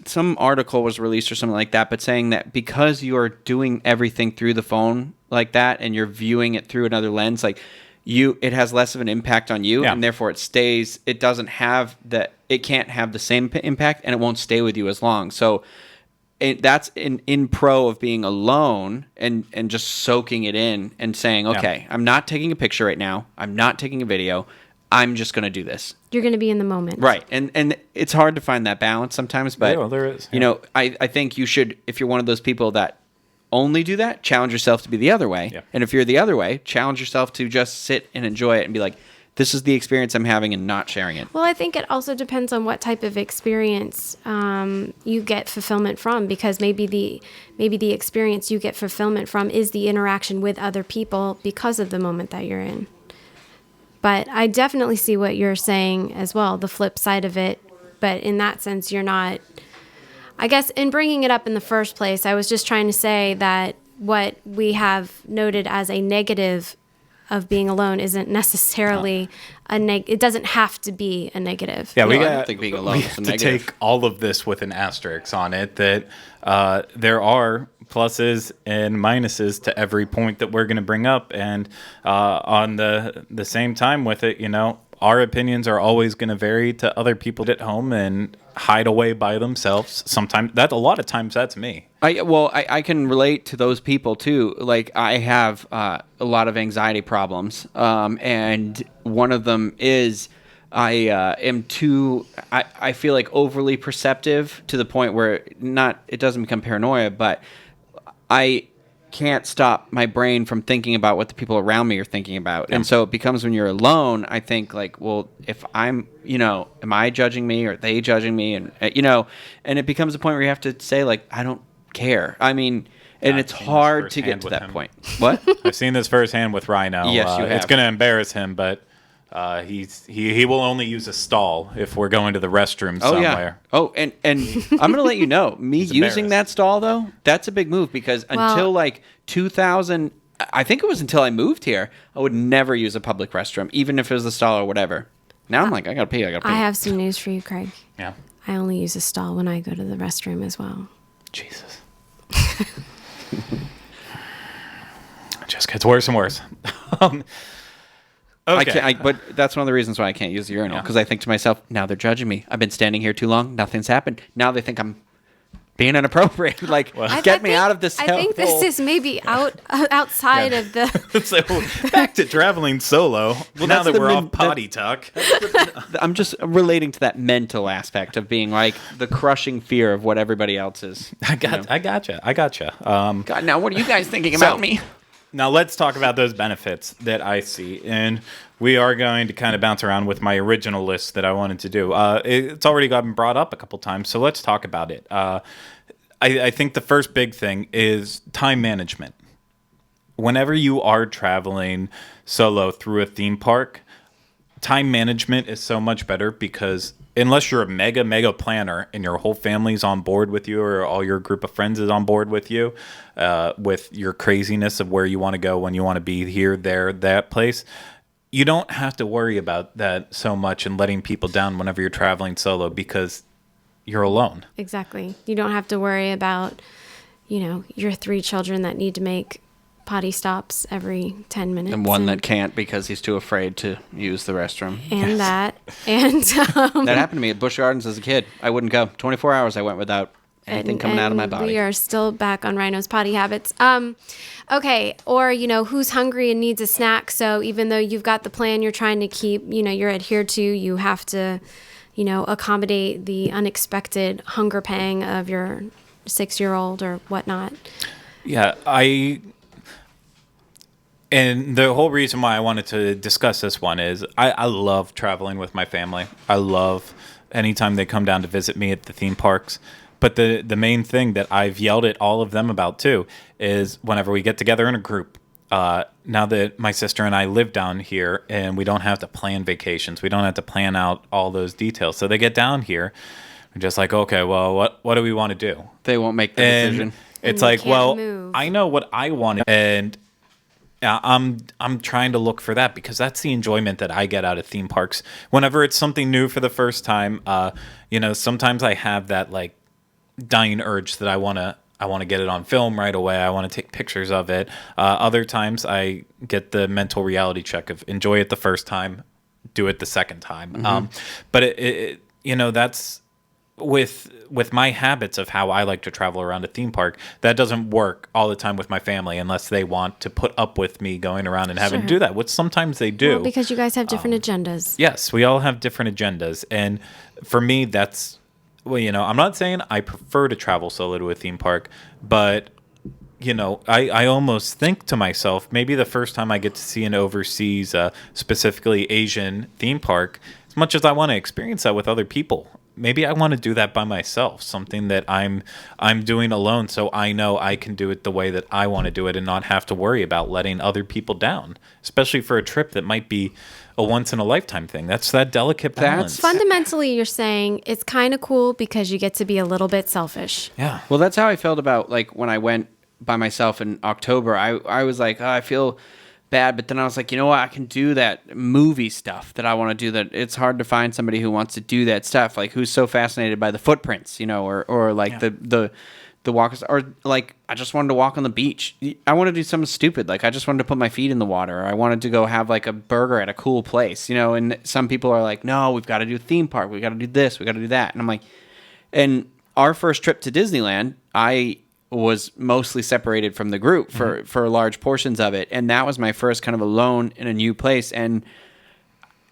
some article was released or something like that, but saying that because you are doing everything through the phone like that and you're viewing it through another lens, like it has less of an impact on you, and therefore it can't have the same impact, and it won't stay with you as long. So that's in pro of being alone and just soaking it in and saying, okay, I'm not taking a picture right now. I'm not taking a video. I'm just going to do this. You're going to be in the moment. Right. And it's hard to find that balance sometimes, but there is. I think you should, if you're one of those people that only do that, challenge yourself to be the other way. Yeah. And if you're the other way, challenge yourself to just sit and enjoy it and be like, this is the experience I'm having, and not sharing it. Well, I think it also depends on what type of experience you get fulfillment from, because maybe the experience you get fulfillment from is the interaction with other people because of the moment that you're in. But I definitely see what you're saying as well, the flip side of it. But in that sense, you're not... I guess in bringing it up in the first place, I was just trying to say that what we have noted as a negative of being alone isn't necessarily it doesn't have to be a negative. Yeah, I don't think being alone is a negative. To take all of this with an asterisk on it, that there are pluses and minuses to every point that we're going to bring up, and on the same time with it, our opinions are always going to vary to other people at home and hide away by themselves. Sometimes a lot of times that's me. I can relate to those people too. Like I have a lot of anxiety problems, and one of them is I feel like overly perceptive to the point where it doesn't become paranoia, but I can't stop my brain from thinking about what the people around me are thinking about. Yeah. And so it becomes, when you're alone, I think like, well, if I'm, am I judging me, or are they judging me? And, and it becomes a point where you have to say like, I don't care. I mean, and it's hard to get to that point. What? I've seen this firsthand with Rhino. Yes, you have. It's going to embarrass him, but he will only use a stall if we're going to the restroom somewhere. Yeah. Oh, and I'm going to let you know, me using that stall though, that's a big move, because until like 2000, I think it was until I moved here, I would never use a public restroom, even if it was a stall or whatever. Now I'm like, I gotta pee. I have some news for you, Craig. Yeah. I only use a stall when I go to the restroom as well. Jesus. It just gets worse and worse. Okay. But that's one of the reasons why I can't use the urinal, because I think to myself, now they're judging me. I've been standing here too long. Nothing's happened. Now they think I'm being inappropriate. Like, get me out of this. I think this is maybe outside of the... So back to traveling solo. Well, now that we're off potty talk. I'm just relating to that mental aspect of being like the crushing fear of what everybody else is. I gotcha. God, now what are you guys thinking about me? Now let's talk about those benefits that I see, and we are going to kind of bounce around with my original list that I wanted to do. It's already gotten brought up a couple times, so let's talk about it. I think the first big thing is time management. Whenever you are traveling solo through a theme park, time management is so much better because unless you're a mega planner and your whole family's on board with you or all your group of friends is on board with you, with your craziness of where you want to go when you want to be here, there, that place, you don't have to worry about that so much and letting people down whenever you're traveling solo because you're alone. Exactly. You don't have to worry about, your 3 children that need to make potty stops every 10 minutes. And one that can't because he's too afraid to use the restroom. And that. And that happened to me at Busch Gardens as a kid. I wouldn't go. 24 hours I went without anything coming out of my body. We are still back on Rhino's potty habits. Okay. Or, who's hungry and needs a snack. So even though you've got the plan you're trying to keep, you're adhered to, you have to, accommodate the unexpected hunger pang of your 6-year-old or whatnot. Yeah, And the whole reason why I wanted to discuss this one is I love traveling with my family. I love anytime they come down to visit me at the theme parks. But the main thing that I've yelled at all of them about too is whenever we get together in a group, now that my sister and I live down here and we don't have to plan vacations, we don't have to plan out all those details. So they get down here, we're just like, okay, well, what do we want to do? They won't make the decision. It's And like, well, move. I know what I want, and I'm trying to look for that because that's the enjoyment that I get out of theme parks. Whenever it's something new for the first time, sometimes I have that like dying urge that I want to get it on film right away. I want to take pictures of it. Other times I get the mental reality check of enjoy it the first time, do it the second time. Mm-hmm. But it that's with my habits of how I like to travel around a theme park, that doesn't work all the time with my family unless they want to put up with me going around and having to do that, which sometimes they do. Well, because you guys have different agendas. Yes, we all have different agendas. And for me, that's, I'm not saying I prefer to travel solo to a theme park, but, I almost think to myself, maybe the first time I get to see an overseas, specifically Asian theme park, as much as I want to experience that with other people, maybe I want to do that by myself, something that I'm doing alone, so I know I can do it the way that I want to do it and not have to worry about letting other people down, especially for a trip that might be a once-in-a-lifetime thing. That's that delicate balance. Fundamentally, you're saying it's kind of cool because you get to be a little bit selfish. Yeah. Well, that's how I felt about, like, when I went by myself in October. I was like, I feel bad, but then I was like, you know what, I can do that movie stuff that I want to do. That it's hard to find somebody who wants to do that stuff, like who's so fascinated by the footprints, or like the walkers, or like I just wanted to walk on the beach. I want to do something stupid, like I just wanted to put my feet in the water, or I wanted to go have like a burger at a cool place, and some people are like, no, we've got to do a theme park, we got to do this, we got to do that, and I'm like, and our first trip to Disneyland, I was mostly separated from the group for large portions of it, and that was my first kind of alone in a new place. And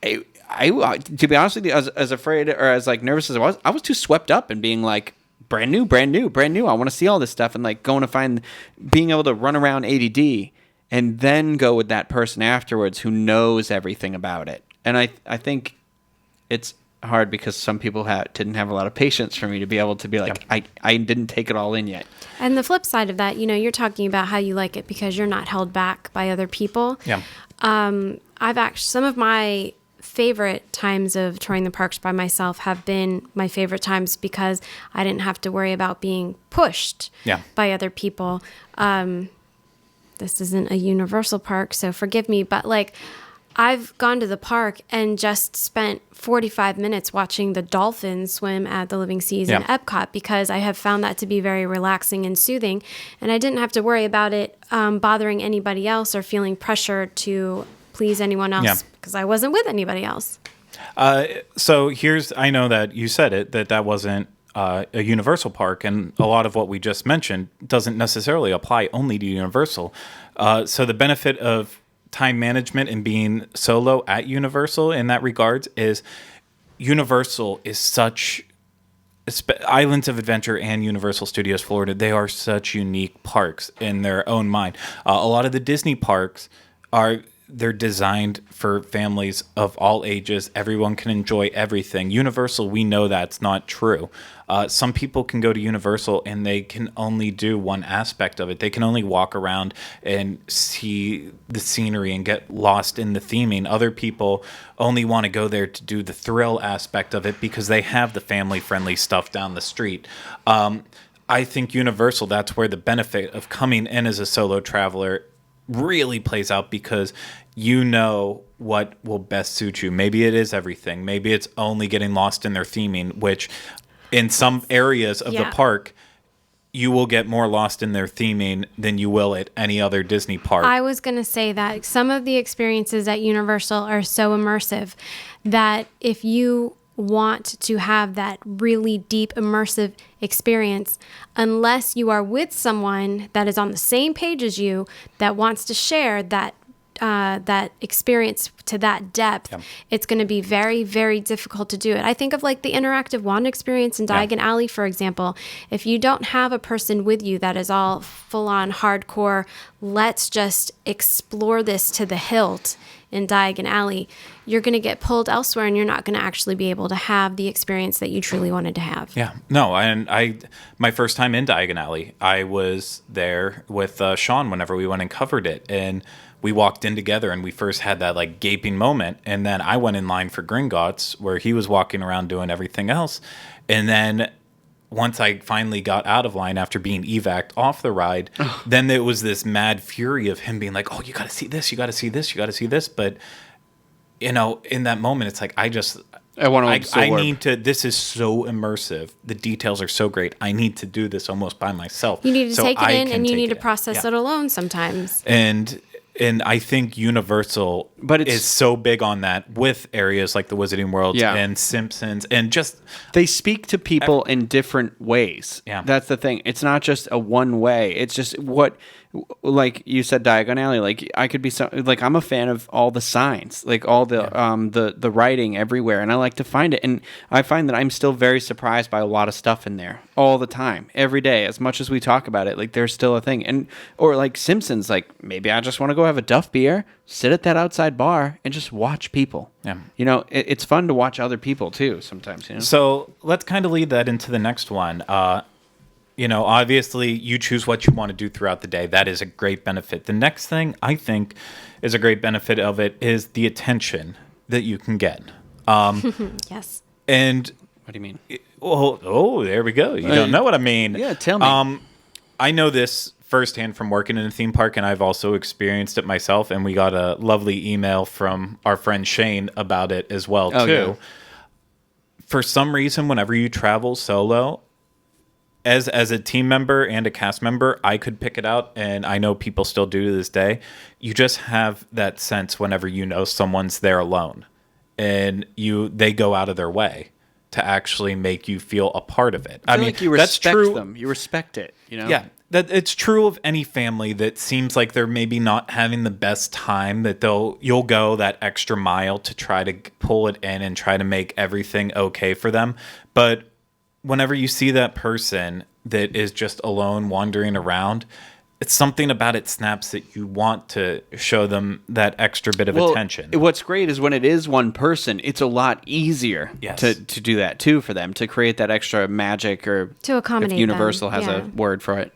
I to be honest with you, as afraid or as like nervous as I was too swept up in being like brand new. I want to see all this stuff, and like being able to run around ADD and then go with that person afterwards who knows everything about it. And I think it's hard because some people didn't have a lot of patience for me to be able to be like, I didn't take it all in yet. And the flip side of that, you're talking about how you like it because you're not held back by other people. Yeah. Some of my favorite times of touring the parks by myself have been my favorite times because I didn't have to worry about being pushed by other people. This isn't a Universal park, so forgive me, but like, I've gone to the park and just spent 45 minutes watching the dolphins swim at the Living Seas in Epcot because I have found that to be very relaxing and soothing. And I didn't have to worry about it bothering anybody else or feeling pressure to please anyone else because I wasn't with anybody else. So I know that you said it, that wasn't a Universal park, and a lot of what we just mentioned doesn't necessarily apply only to Universal. So the benefit of time management and being solo at Universal in that regards is Universal is such Islands of Adventure and Universal Studios Florida, they are such unique parks in their own mind. A lot of the Disney parks they're designed for families of all ages. Everyone can enjoy everything. Universal, we know that's not true. Some people can go to Universal and they can only do one aspect of it. They can only walk around and see the scenery and get lost in the theming. Other people only want to go there to do the thrill aspect of it because they have the family-friendly stuff down the street. I think Universal, that's where the benefit of coming in as a solo traveler really plays out, because you know what will best suit you. Maybe it is everything. Maybe it's only getting lost in their theming, which in some areas of the park, you will get more lost in their theming than you will at any other Disney park. I was going to say that some of the experiences at Universal are so immersive that if you want to have that really deep immersive experience, unless you are with someone that is on the same page as you that wants to share that experience to that depth, it's going to be very, very difficult to do it. I think of like the interactive wand experience in Diagon Alley, for example. If you don't have a person with you that is all full on hardcore, let's just explore this to the hilt in Diagon Alley, you're going to get pulled elsewhere and you're not going to actually be able to have the experience that you truly wanted to have. Yeah, no, and my first time in Diagon Alley, I was there with Sean whenever we went and covered it, and we walked in together and we first had that like gaping moment, and then I went in line for Gringotts where he was walking around doing everything else, and then once I finally got out of line after being evac'd off the ride, then there was this mad fury of him being like, oh, you got to see this, you got to see this, you got to see this. But, you know, in that moment, it's like, I need to, this is so immersive. The details are so great. I need to do this almost by myself. You need to take it in and you need to process it alone sometimes. And I think Universal is so big on that with areas like the Wizarding World and Simpsons, and just they speak to people in different ways. Yeah, that's the thing. It's not just a one way. It's just what, like you said, Diagon Alley. Like I could be like I'm a fan of all the signs, like all the writing everywhere, and I like to find it. And I find that I'm still very surprised by a lot of stuff in there all the time, every day. As much as we talk about it, like there's still a thing. And or like Simpsons, like maybe I just want to go have a Duff beer, sit at that outside bar, and just watch people. Yeah, you know, it's fun to watch other people too sometimes. You know? So let's kind of lead that into the next one. You know, obviously you choose what you want to do throughout the day. That is a great benefit. The next thing I think is a great benefit of it is the attention that you can get. Yes. And what do you mean? Oh, there we go. You don't know what I mean. Yeah, tell me. I know this firsthand from working in a theme park, and I've also experienced it myself. And we got a lovely email from our friend Shane about it as well, too. Yeah. For some reason, whenever you travel solo, as a team member and a cast member, I could pick it out, and I know people still do to this day. You just have that sense whenever you know someone's there alone, and they go out of their way to actually make you feel a part of it. I mean, like you respect them. You respect it, you know? Yeah. That it's true of any family that seems like they're maybe not having the best time, that you'll go that extra mile to try to pull it in and try to make everything okay for them. But whenever you see that person that is just alone wandering around, it's something about it snaps that you want to show them that extra bit of attention. What's great is when it is one person, it's a lot easier to do that too for them, to create that extra magic, or to accommodate if Universal them. has a word for it.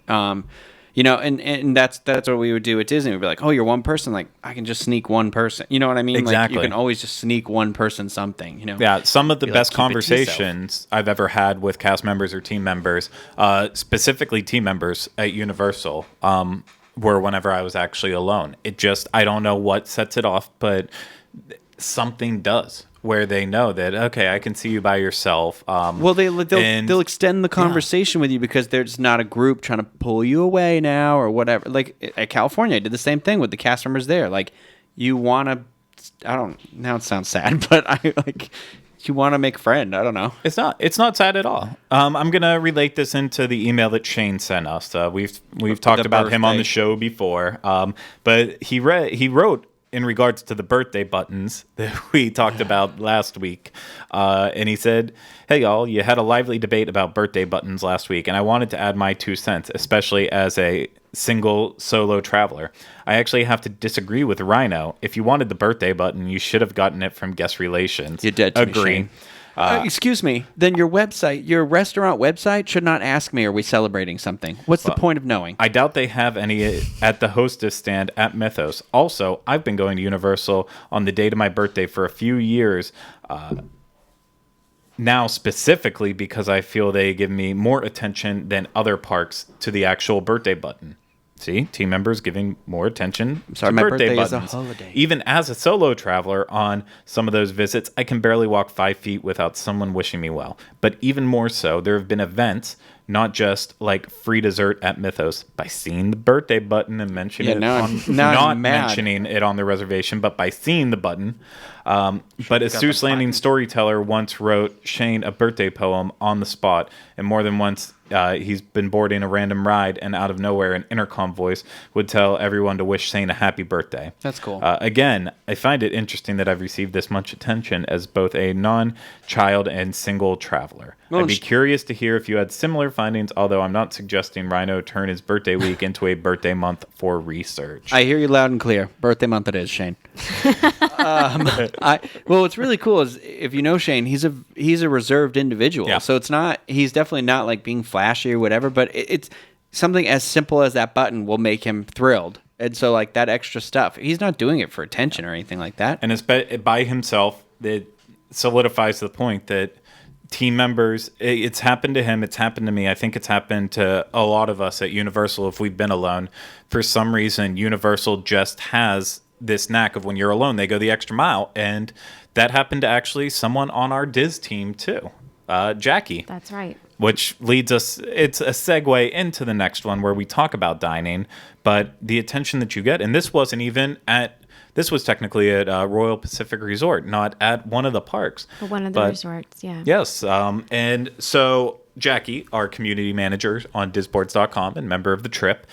You know, and that's what we would do at Disney. We'd be like, oh, you're one person. Like, I can just sneak one person. You know what I mean? Exactly. Like, you can always just sneak one person something, you know? Yeah, some of the best conversations I've ever had with cast members or team members, specifically team members at Universal, were whenever I was actually alone. I don't know what sets it off, but something does, where they know that, okay, I can see you by yourself. Well, they'll extend the conversation with you because there's not a group trying to pull you away now or whatever. Like at California, I did the same thing with the cast members there. Like, you want to, now it sounds sad, but you want to make a friend. I don't know. It's not sad at all. I'm going to relate this into the email that Shane sent us. We've talked about him on the show before. But he wrote in regards to the birthday buttons that we talked about last week. And he said, "Hey, y'all, you had a lively debate about birthday buttons last week, and I wanted to add my 2 cents, especially as a single solo traveler. I actually have to disagree with Rhino. If you wanted the birthday button, you should have gotten it from guest relations." You're dead to me, Agree. Shane. Excuse me. Then your restaurant website should not ask me, are we celebrating something? What's the point of knowing? I doubt they have any at the hostess stand at Mythos. Also, I've been going to Universal on the date of my birthday for a few years now, specifically because I feel they give me more attention than other parks to the actual birthday button. See, team members giving more attention to my birthday birthday buttons. is a holiday. Even as a solo traveler on some of those visits, I can barely walk 5 feet without someone wishing me well. But even more so, there have been events, not just like free dessert at Mythos, by seeing the birthday button and mentioning not mentioning it on the reservation, but by seeing the button. But a Seuss Landing storyteller once wrote Shane a birthday poem on the spot, and more than once he's been boarding a random ride, and out of nowhere, an intercom voice would tell everyone to wish Shane a happy birthday. That's cool. Again, I find it interesting that I've received this much attention as both a non-child and single traveler. I'd be curious to hear if you had similar findings, although I'm not suggesting Rhino turn his birthday week into a birthday month for research. I hear you loud and clear. Birthday month it is, Shane. Well, what's really cool is, if you know Shane, he's a reserved individual. Yeah. So he's definitely not like being flashy or whatever, but it's something as simple as that button will make him thrilled. And so like that extra stuff, he's not doing it for attention or anything like that. And it's by himself, that solidifies the point that team members, it's happened to him, it's happened to me. I think it's happened to a lot of us at Universal if we've been alone. For some reason, Universal just has this knack of when you're alone, they go the extra mile. And that happened to actually someone on our Diz team too, Jackie. That's right. Which leads us, it's a segue into the next one where we talk about dining, but the attention that you get, and this was technically at Royal Pacific Resort, not at one of the parks. But one of the resorts, yeah. Yes. And so Jackie, our community manager on Disboards.com and member of the trip,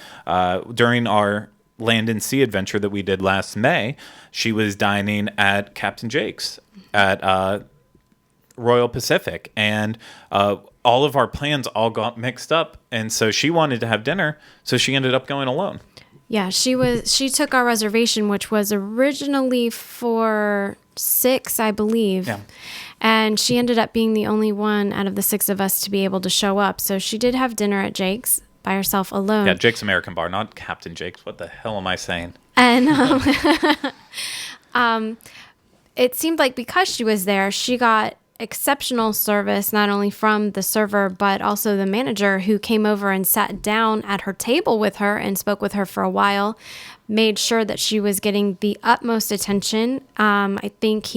during our land and sea adventure that we did last May, she was dining at Captain Jake's at Royal Pacific. And all of our plans all got mixed up. And so she wanted to have dinner, so she ended up going alone. Yeah, she took our reservation, which was originally for 6, I believe. Yeah. And she ended up being the only one out of the 6 of us to be able to show up. So she did have dinner at Jake's by herself alone. Yeah, Jake's American Bar, not Captain Jake's. What the hell am I saying? And it seemed like because she was there, she got exceptional service, not only from the server, but also the manager, who came over and sat down at her table with her and spoke with her for a while, made sure that she was getting the utmost attention. I think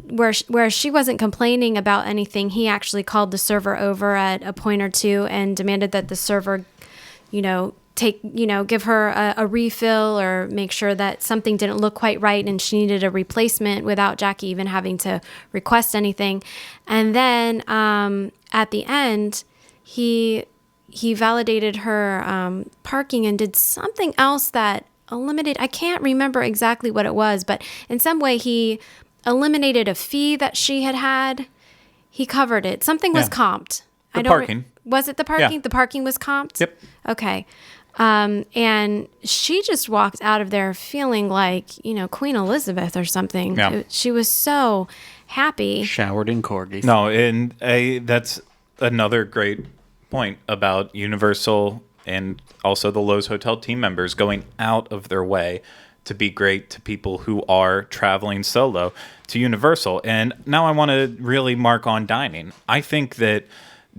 where she wasn't complaining about anything, he actually called the server over at a point or two and demanded that the server, give her a refill or make sure that something didn't look quite right and she needed a replacement without Jackie even having to request anything. And then at the end, he validated her parking and did something else that eliminated, I can't remember exactly what it was, but in some way he eliminated a fee that she had. He covered it. Something was comped. Parking. Was it the parking? Yeah. The parking was comped? Yep. Okay. And she just walked out of there feeling like, Queen Elizabeth or something. Yeah. She was so happy. Showered in corgis. No, and that's another great point about Universal and also the Lowe's Hotel team members going out of their way to be great to people who are traveling solo to Universal. And now I want to really mark on dining. I think that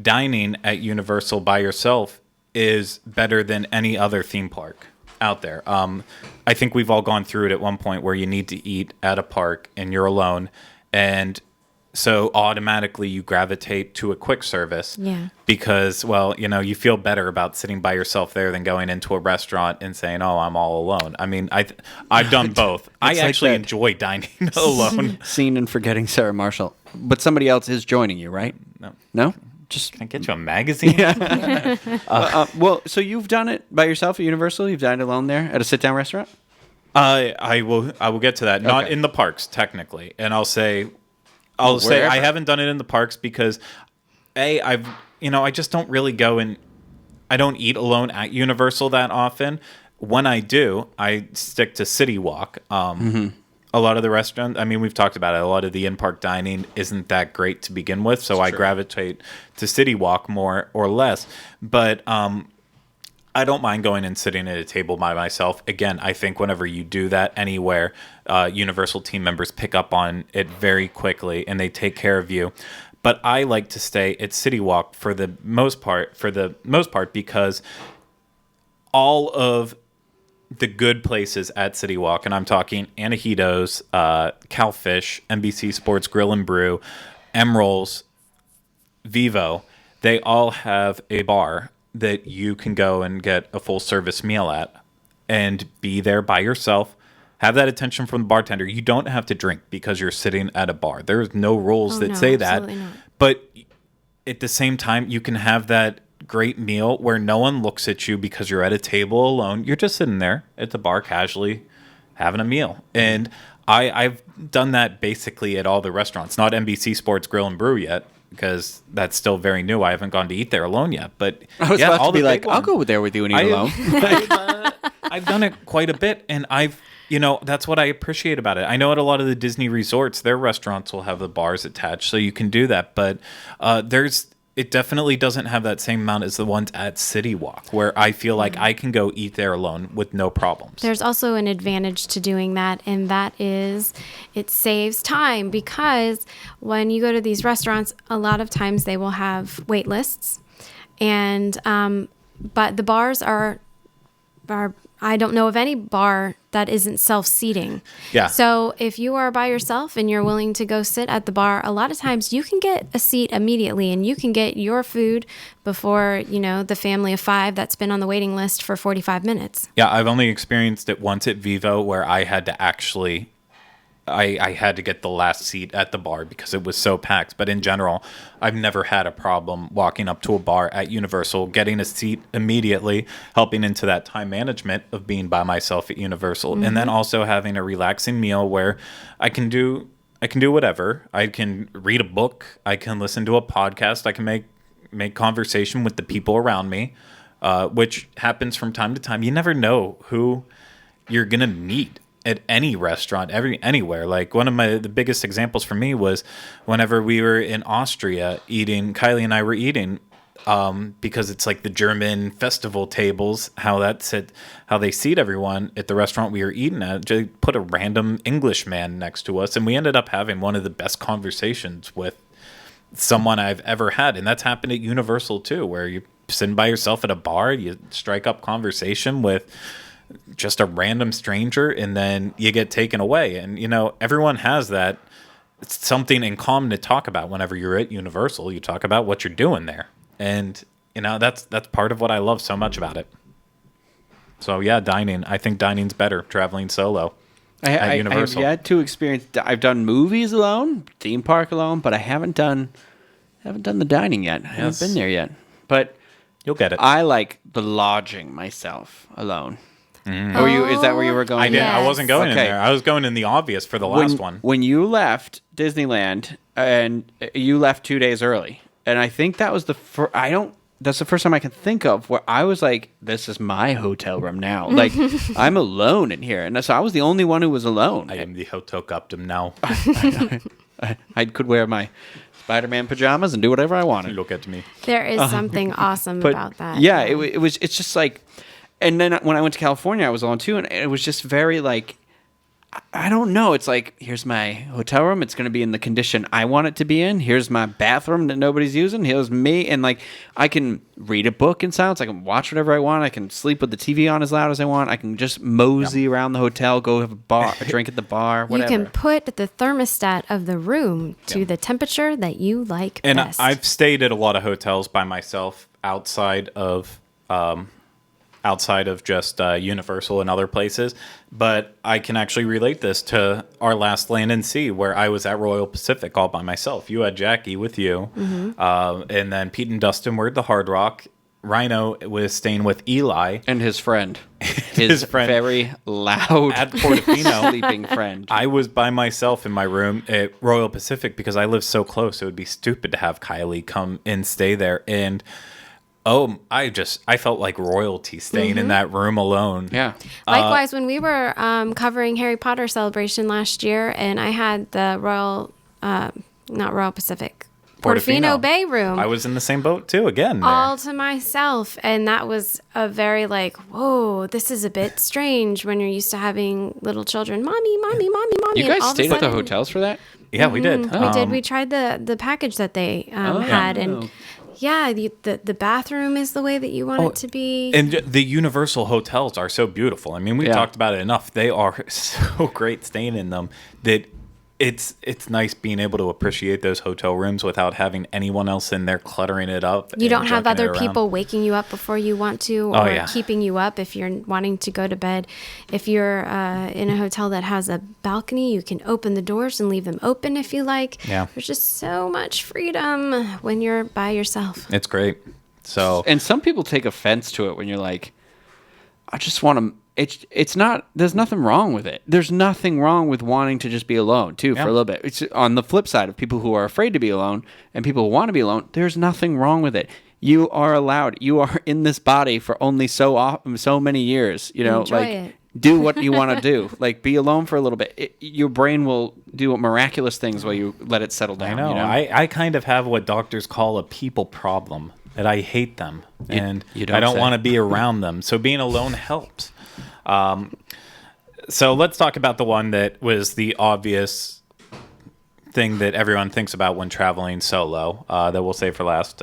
dining at Universal by yourself is better than any other theme park out there. I think we've all gone through it at one point where you need to eat at a park and you're alone, and so automatically you gravitate to a quick service. Yeah. Because, you feel better about sitting by yourself there than going into a restaurant and saying, "Oh, I'm all alone." I mean, I've done both. I actually enjoy dining alone. Seeing and forgetting Sarah Marshall, but somebody else is joining you, right? No. Just can I get you a magazine? Yeah. So you've done it by yourself at Universal? You've dined alone there at a sit-down restaurant? I will get to that. Not Okay. in the parks technically, and I'll say I haven't done it in the parks because I just don't really go and I don't eat alone at Universal that often. When I do, I stick to City Walk. A lot of the restaurants, I mean, we've talked about it. A lot of the in-park dining isn't that great to begin with, so I gravitate to City Walk more or less. But I don't mind going and sitting at a table by myself. Again, I think whenever you do that anywhere, Universal team members pick up on it very quickly and they take care of you. But I like to stay at City Walk for the most part, because all of the good places at City Walk, and I'm talking Antojitos, Cowfish, NBC Sports Grill and Brew, Emerald's, Vivo, they all have a bar that you can go and get a full service meal at and be there by yourself. Have that attention from the bartender. You don't have to drink because you're sitting at a bar. There's no rules that say that. Not. But at the same time, you can have that great meal where no one looks at you because you're at a table alone. You're just sitting there at the bar casually having a meal. And I've done that basically at all the restaurants. Not NBC Sports Grill and Brew yet, because that's still very new. I haven't gone to eat there alone yet. But I was about to be like, I'll go there with you and eat alone. I've done it quite a bit, and that's what I appreciate about it. I know at a lot of the Disney resorts, their restaurants will have the bars attached, so you can do that. But it definitely doesn't have that same amount as the ones at City Walk, where I feel like I can go eat there alone with no problems. There's also an advantage to doing that, and that is it saves time, because when you go to these restaurants, a lot of times they will have wait lists, and but the bars are I don't know of any bar that isn't self-seating. Yeah. So if you are by yourself and you're willing to go sit at the bar, a lot of times you can get a seat immediately and you can get your food before, the family of 5 that's been on the waiting list for 45 minutes. Yeah, I've only experienced it once at Vivo where I had to actually... I had to get the last seat at the bar because it was so packed. But in general, I've never had a problem walking up to a bar at Universal, getting a seat immediately, helping into that time management of being by myself at Universal, and then also having a relaxing meal where I can do whatever. I can read a book. I can listen to a podcast. I can make conversation with the people around me, which happens from time to time. You never know who you're gonna meet at any restaurant, anywhere. Like one of the biggest examples for me was whenever we were in Austria eating, Kylie and I were eating, because it's like the German festival tables, how they seat everyone at the restaurant we were eating at. They put a random English man next to us, and we ended up having one of the best conversations with someone I've ever had. And that's happened at Universal too, where you're sitting by yourself at a bar, you strike up conversation with just a random stranger, and then you get taken away. And everyone has that. It's something in common to talk about whenever you're at Universal. You talk about what you're doing there, and that's part of what I love so much about it. So yeah, dining. I think dining's better traveling solo at Universal. I've yet to experience. I've done movies alone, theme park alone, but I haven't done the dining yet. I haven't been there yet, but you'll get it. I like the lodging myself alone. Is that where you were going? I did. Yes. I wasn't going in there. I was going in the obvious for the last one. When you left Disneyland, and you left 2 days early, and I think that was that's the first time I can think of where I was like, this is my hotel room now. Like, I'm alone in here. And so I was the only one who was alone. I am the hotel captain now. I could wear my Spider-Man pajamas and do whatever I wanted. Look at me. There is something awesome about that. Yeah, it's just like... And then when I went to California, I was alone too, and it was just very like, I don't know. It's like, here's my hotel room. It's going to be in the condition I want it to be in. Here's my bathroom that nobody's using. Here's me. And like, I can read a book in silence. I can watch whatever I want. I can sleep with the TV on as loud as I want. I can just mosey around the hotel, go have a drink at the bar, whatever. You can put the thermostat of the room to the temperature that you like and best. I've stayed at a lot of hotels by myself outside of just Universal and other places, but I can actually relate this to our last Land and Sea, where I was at Royal Pacific all by myself. You had Jackie with you, and then Pete and Dustin were at the Hard Rock, Rhino was staying with Eli and his friend, his very loud at Portofino sleeping friend. I was by myself in my room at Royal Pacific because I live so close. It would be stupid to have Kylie come and stay there. And I felt like royalty staying in that room alone. Yeah. Likewise, when we were covering Harry Potter Celebration last year, and I had the not Royal Pacific, Portofino Bay room. I was in the same boat too, again. All to myself. And that was a very whoa, this is a bit strange when you're used to having little children. Mommy, mommy, mommy, mommy. You guys stayed at the hotels for that? Yeah, we did. We did. We tried the package that they had. And yeah, the bathroom is the way that you want it to be. And the Universal hotels are so beautiful. I mean, we've talked about it enough. They are so great staying in them that it's nice being able to appreciate those hotel rooms without having anyone else in there cluttering it up. You don't have other people waking you up before you want to, or keeping you up if you're wanting to go to bed. If you're in a hotel that has a balcony, you can open the doors and leave them open if you like. Yeah. There's just so much freedom when you're by yourself. It's great. So, and some people take offense to it when you're like, I just want to. It's not. There's nothing wrong with it. There's nothing wrong with wanting to just be alone too for a little bit. It's on the flip side of people who are afraid to be alone and people who want to be alone. There's nothing wrong with it. You are allowed. You are in this body for only so many years. You know, enjoy it. Do what you want to do. Be alone for a little bit. Your brain will do miraculous things while you let it settle down. I know. You know? I kind of have what doctors call a people problem. That I hate them and I don't want to be around them. So being alone helps. So let's talk about the one that was the obvious thing that everyone thinks about when traveling solo that we'll save for last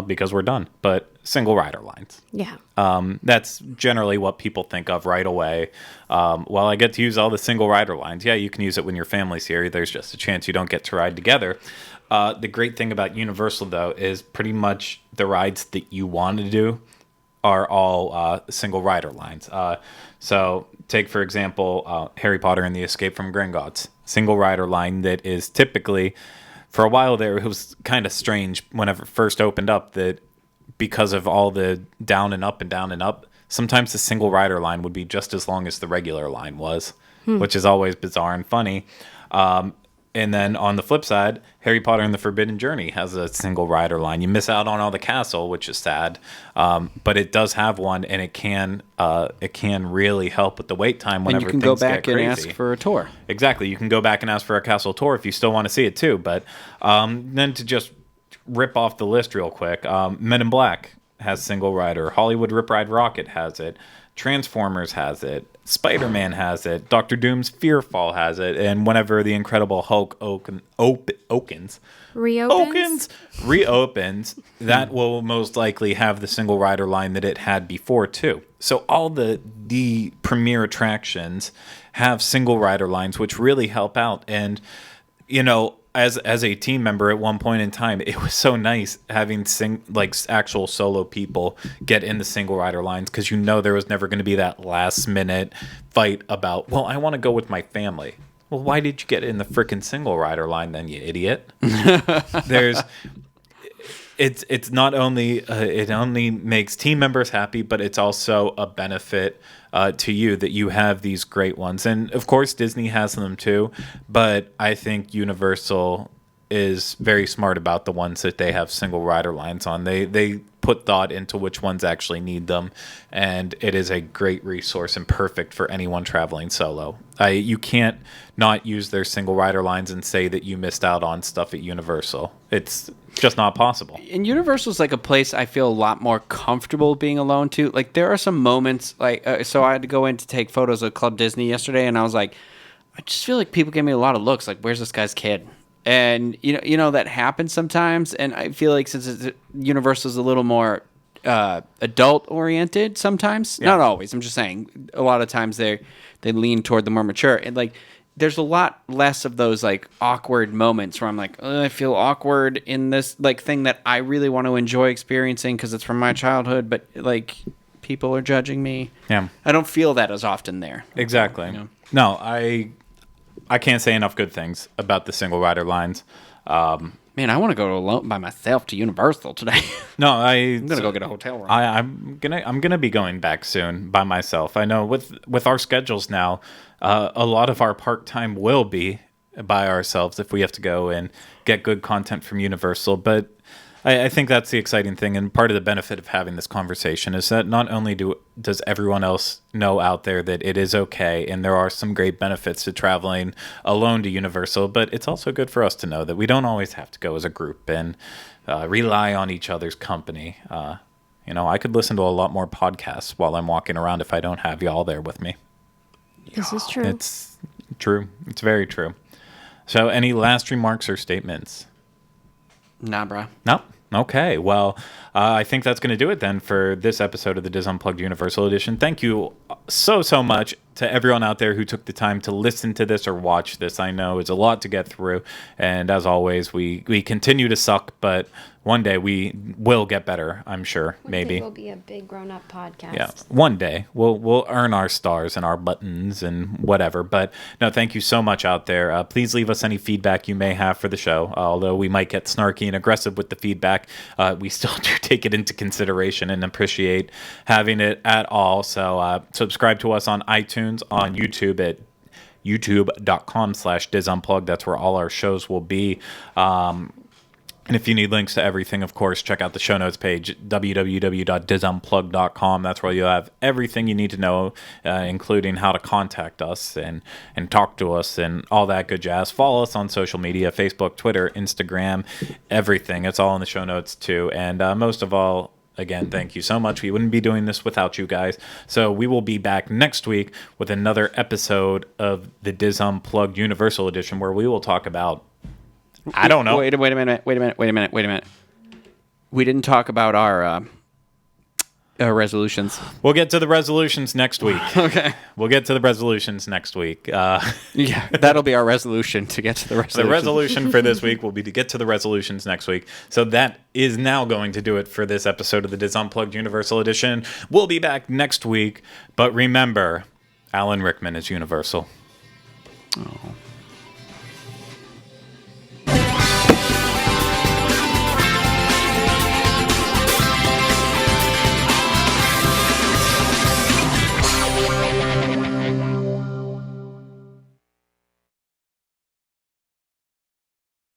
because we're done. But single rider lines. Yeah. That's generally what people think of right away. Well, I get to use all the single rider lines. Yeah, you can use it when your family's here. There's just a chance you don't get to ride together. The great thing about Universal, though, is pretty much the rides that you want to do are all single rider lines. So take, for example, Harry Potter and the Escape from Gringotts. Single rider line that is typically, for a while there, it was kind of strange whenever it first opened up that because of all the down and up and down and up, sometimes the single rider line would be just as long as the regular line was, which is always bizarre and funny. And then on the flip side, Harry Potter and the Forbidden Journey has a single rider line. You miss out on all the castle, which is sad, but it does have one, and it can really help with the wait time whenever things get crazy. And you can go back and ask for a tour. Exactly. You can go back and ask for a castle tour if you still want to see it too. But then to just rip off the list real quick, Men in Black has single rider. Hollywood Rip Ride Rocket has it. Transformers has it. Spider-Man has it. Doctor Doom's Fearfall has it. And whenever the Incredible Hulk reopens, that will most likely have the single rider line that it had before too. So all the premier attractions have single rider lines, which really help out. And as a team member at one point in time, it was so nice having actual solo people get in the single rider lines because there was never going to be that last minute fight about, well, I want to go with my family. Well, why did you get in the freaking single rider line then, you idiot? It's not only it only makes team members happy, but it's also a benefit to you that you have these great ones. And of course Disney has them too, but I think Universal is very smart about the ones that they have single rider lines on. They put thought into which ones actually need them, and it is a great resource and perfect for anyone traveling solo. You can't not use their single rider lines and say that you missed out on stuff at Universal. It's just not possible. And Universal's like a place I feel a lot more comfortable being alone to. Like there are some moments so I had to go in to take photos of Club Disney yesterday, and I was like, I just feel like people give me a lot of looks like, where's this guy's kid? And that happens sometimes, and I feel like since Universal's a little more adult oriented sometimes, not always, I'm just saying a lot of times they lean toward the more mature, and there's a lot less of those awkward moments where I'm like, I feel awkward in this thing that I really want to enjoy experiencing because it's from my childhood, but people are judging me. Yeah, I don't feel that as often there. Exactly. No, I can't say enough good things about the single rider lines. Man, I want to go alone by myself to Universal today. No, I'm gonna go get a hotel room. I'm gonna be going back soon by myself. I know with our schedules now, a lot of our park time will be by ourselves if we have to go and get good content from Universal. But I think that's the exciting thing, and part of the benefit of having this conversation is that not only does everyone else know out there that it is okay, and there are some great benefits to traveling alone to Universal, but it's also good for us to know that we don't always have to go as a group and rely on each other's company. I could listen to a lot more podcasts while I'm walking around if I don't have y'all there with me. This is true. It's true. It's very true. So, any last remarks or statements? Nah, bro. No? Okay. Well, I think that's going to do it then for this episode of the Diz Unplugged Universal Edition. Thank you so much to everyone out there who took the time to listen to this or watch this. I know it's a lot to get through. And as always, we continue to suck, but one day we will get better, I'm sure. Maybe. It will be a big grown-up podcast. Yeah, one day we'll earn our stars and our buttons and whatever. But no, thank you so much out there. Please leave us any feedback you may have for the show. Although we might get snarky and aggressive with the feedback, we still do take it into consideration and appreciate having it at all. So subscribe to us on iTunes, on YouTube at youtube.com/DizUnplugged. That's where all our shows will be. And if you need links to everything, of course, check out the show notes page, www.dizunplugged.com. That's where you'll have everything you need to know, including how to contact us and talk to us and all that good jazz. Follow us on social media, Facebook, Twitter, Instagram, everything. It's all in the show notes, too. And most of all, again, thank you so much. We wouldn't be doing this without you guys. So we will be back next week with another episode of the Diz Unplugged Universal Edition, where we will talk about, I don't know. Wait a minute. We didn't talk about our resolutions. We'll get to the resolutions next week. Okay. We'll get to the resolutions next week. Yeah, that'll be our resolution to get to the resolution. The resolution for this week will be to get to the resolutions next week. So that is now going to do it for this episode of the Diz Unplugged Universal Edition. We'll be back next week. But remember, Alan Rickman is universal.